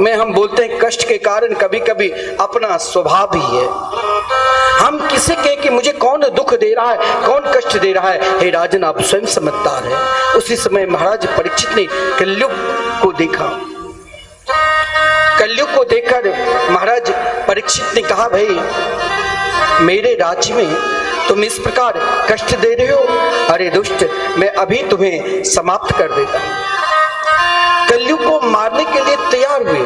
में हम बोलते हैं कष्ट के कारण कभी कभी अपना स्वभाव ही है। हम किसे कहे कि मुझे कौन दुख दे रहा है, कौन कष्ट दे रहा है, हे राजन आप स्वयं समझदार है। उसी समय महाराज परीक्षित ने कलयुग को देखा। कलयुग को देखकर महाराज परीक्षित ने कहा भाई मेरे राज्य में तुम इस प्रकार कष्ट दे रहे हो, अरे दुष्ट मैं अभी तुम्हें समाप्त कर देता हूं। कलयुग को मारने के लिए तैयार हुए।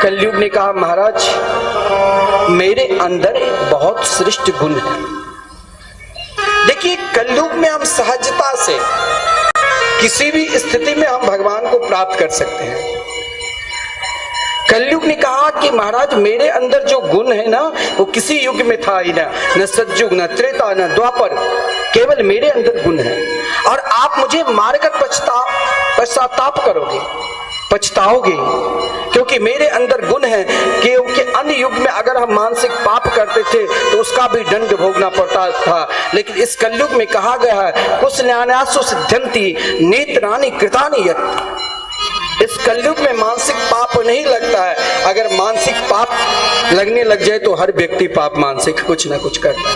कलयुग ने कहा महाराज मेरे अंदर बहुत श्रेष्ठ गुण है। देखिए कलयुग में हम सहजता से किसी भी स्थिति में हम भगवान को प्राप्त कर सकते हैं। कलयुग ने कहा कि महाराज मेरे अंदर जो गुण है ना वो किसी युग में था ही ना, न सतयुग, न त्रेता, न द्वापर, केवल मेरे अंदर गुण है। और आप मुझे मारकर पश्चाताप करोगे, पछताओगे, क्योंकि मेरे अंदर गुण है। क्योंकि अन्य युग में अगर हम मानसिक पाप करते थे तो उसका भी दंड भोगना पड़ता था, लेकिन इस कलयुग में कहा गया है कुशल्यान्यासु सिद्ध्यन्ति नेत्राणि कृतानि यत्। इस कलयुग में मानसिक पाप नहीं लगता है। अगर मानसिक पाप लगने लग जाए तो हर व्यक्ति पाप मानसिक कुछ ना कुछ करता है,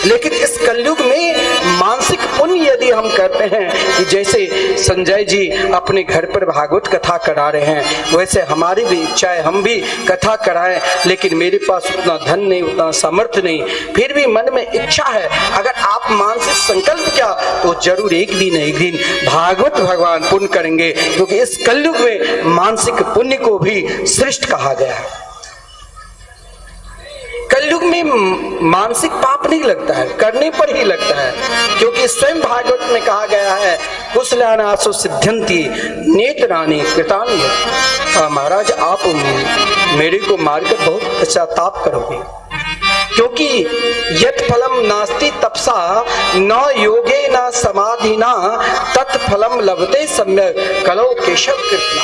लेकिन इस कलयुग में मानसिक पुण्य यदि हम करते हैं कि जैसे संजय जी अपने घर पर भागवत कथा करा रहे हैं, वैसे हमारी भी इच्छा है हम भी कथा कराएं, लेकिन मेरे पास उतना धन नहीं, उतना सामर्थ्य नहीं, फिर भी मन में इच्छा है। अगर आप मानसिक संकल्प किया तो जरूर एक दिन भागवत भगवान पुण्य करेंगे, क्योंकि इस कलयुग में मानसिक पुण्य को भी श्रेष्ठ कहा गया है। कलयुग में मानसिक पाप नहीं लगता है, करने पर ही लगता है, क्योंकि स्वयं भागवत में कहा गया है कुशल्यान्यासु सिद्ध्यन्ति नेत्राणि कृतानि यत्। महाराज आप मेरे को मारकर बहुत पश्चाताप करोगे, क्योंकि यत् फलम नास्ति तपसा न योगे न समाधिना तत्फलम लभते सम्यक कलौ केशव कृतना।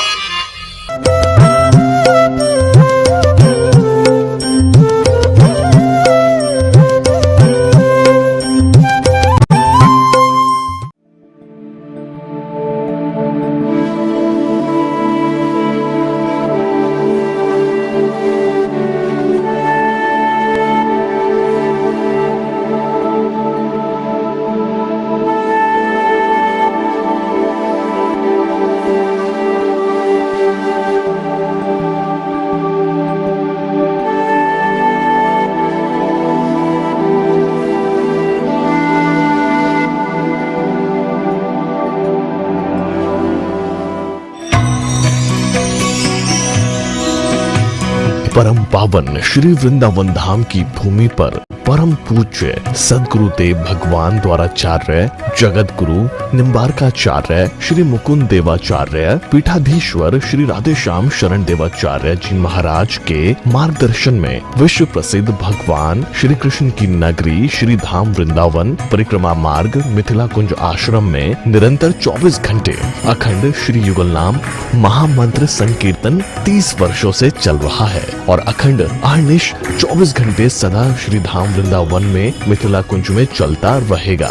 परम पावन श्री वृंदावन धाम की भूमि पर परम पूज्य सदगुरुदेव भगवान द्वाराचार्य जगत गुरु निम्बारकाचार्य श्री मुकुंद देवाचार्य पीठाधीश्वर श्री राधेश्याम शरण देवाचार्य जी महाराज के मार्गदर्शन में विश्व प्रसिद्ध भगवान श्री कृष्ण की नगरी श्री धाम वृंदावन परिक्रमा मार्ग मिथिला कुंज आश्रम में निरंतर 24 घंटे अखंड श्री युगल नाम महामंत्र संकीर्तन 30 वर्षों से चल रहा है और अखंड अहर्निश 24 घंटे सदा श्री धाम वृंदावन में मिथिला कुंज में चलता रहेगा।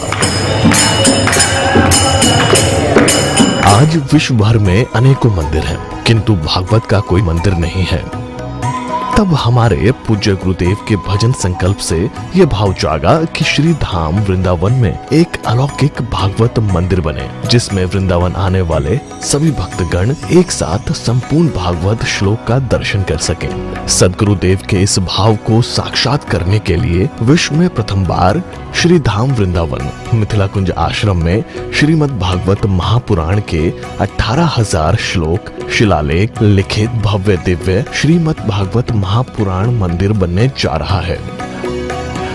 आज विश्व भर में अनेकों मंदिर हैं, किंतु भागवत का कोई मंदिर नहीं है। तब हमारे पूज्य गुरुदेव के भजन संकल्प से ये भाव जागा कि श्री धाम वृंदावन में एक अलौकिक भागवत मंदिर बने, जिसमें वृंदावन आने वाले सभी भक्तगण एक साथ संपूर्ण भागवत श्लोक का दर्शन कर सकें। सदगुरुदेव के इस भाव को साक्षात करने के लिए विश्व में प्रथम बार श्री धाम वृंदावन मिथिला कुंज आश्रम में श्रीमद् भागवत महापुराण के 18,000 श्लोक शिलालेख लिखित भव्य दिव्य श्रीमद् भागवत महापुराण मंदिर बनने जा रहा है।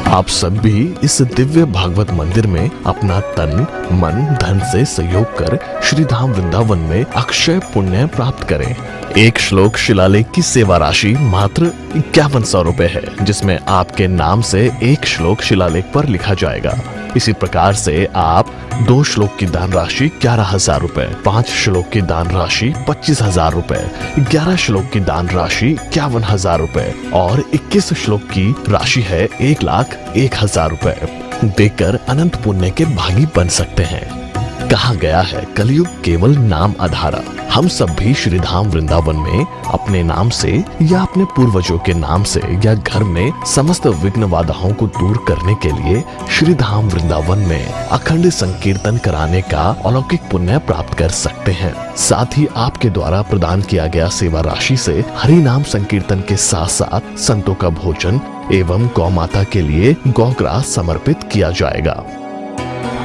आप सब भी इस दिव्य भागवत मंदिर में अपना तन मन धन से सहयोग कर श्री धाम वृंदावन में अक्षय पुण्य प्राप्त करें। एक श्लोक शिलालेख की सेवा राशि मात्र 5100 रुपए है, जिसमें आपके नाम से एक श्लोक शिलालेख पर लिखा जाएगा। इसी प्रकार से आप 2 श्लोक की दान राशि 11,000 रुपए, 5 श्लोक की दान राशि 25,000 रुपए, 11 श्लोक की दान राशि 51,000 रुपए और 21 श्लोक की राशि है 1,01,000 रुपए देकर अनंत पुण्य के भागी बन सकते हैं। कहा गया है कलयुग केवल नाम आधारा। हम सब भी श्री धाम वृंदावन में अपने नाम से या अपने पूर्वजों के नाम से या घर में समस्त विघ्न बाधाओं को दूर करने के लिए श्री धाम वृंदावन में अखंड संकीर्तन कराने का अलौकिक पुण्य प्राप्त कर सकते हैं। साथ ही आपके द्वारा प्रदान किया गया सेवा राशि से हरि नाम संकीर्तन के साथ साथ संतों का भोजन एवं गौ माता के लिए गौग्रास समर्पित किया जाएगा।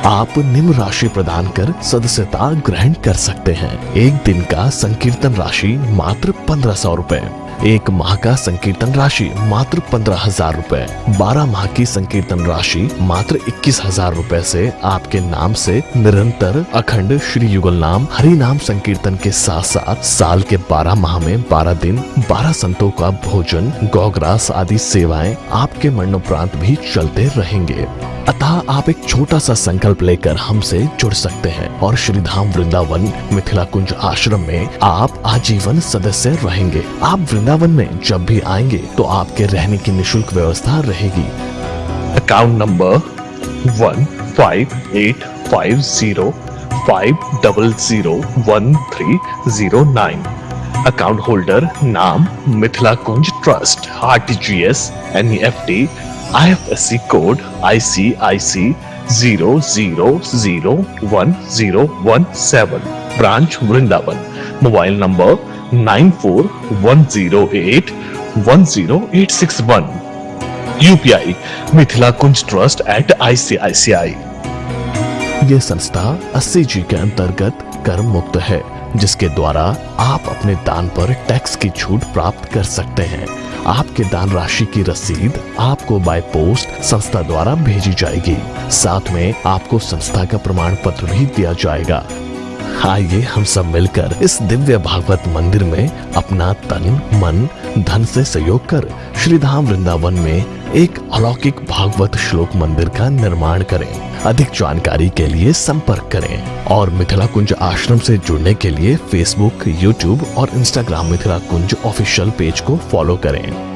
आप निम्न राशि प्रदान कर सदस्यता ग्रहण कर सकते हैं। एक दिन का संकीर्तन राशि मात्र 1500 रुपए, एक माह का संकीर्तन राशि मात्र 15,000 रुपए, 12 माह की संकीर्तन राशि मात्र 21,000 रुपए से आपके नाम से निरंतर अखंड श्री युगल नाम हरि नाम संकीर्तन के साथ साथ साल के 12 माह में 12 दिन 12 संतों का भोजन गौग्रास आदि सेवाएं आपके मरणोपरांत भी चलते रहेंगे। अतः आप एक छोटा सा संकल्प लेकर हमसे जुड़ सकते हैं और श्री धाम वृंदावन मिथिला कुंज आश्रम में आप आजीवन सदस्य रहेंगे। आप वृंदावन में जब भी आएंगे तो आपके रहने की निशुल्क व्यवस्था रहेगी। Account number 15850501309। अकाउंट होल्डर नाम Mithila Kunj trust, RTGS, NEFT, IFSC code ICIC 00011017, branch Vrindavan. Mobile number 9410810861। UPI Mithila Kunj trust @ICICI। ये संस्था 80G के अंतर्गत कर मुक्त है, जिसके द्वारा आप अपने दान पर टैक्स की छूट प्राप्त कर सकते हैं। आपके दान राशि की रसीद आपको बाय पोस्ट संस्था द्वारा भेजी जाएगी। साथ में आपको संस्था का प्रमाण पत्र भी दिया जाएगा। आइए हम सब मिलकर इस दिव्य भागवत मंदिर में अपना तन मन धन से सहयोग कर श्री धाम वृंदावन में एक अलौकिक भागवत श्लोक मंदिर का निर्माण करें। अधिक जानकारी के लिए संपर्क करें और मिथिला कुंज आश्रम से जुड़ने के लिए फेसबुक, यूट्यूब और इंस्टाग्राम मिथिला कुंज ऑफिशियल पेज को फॉलो करें।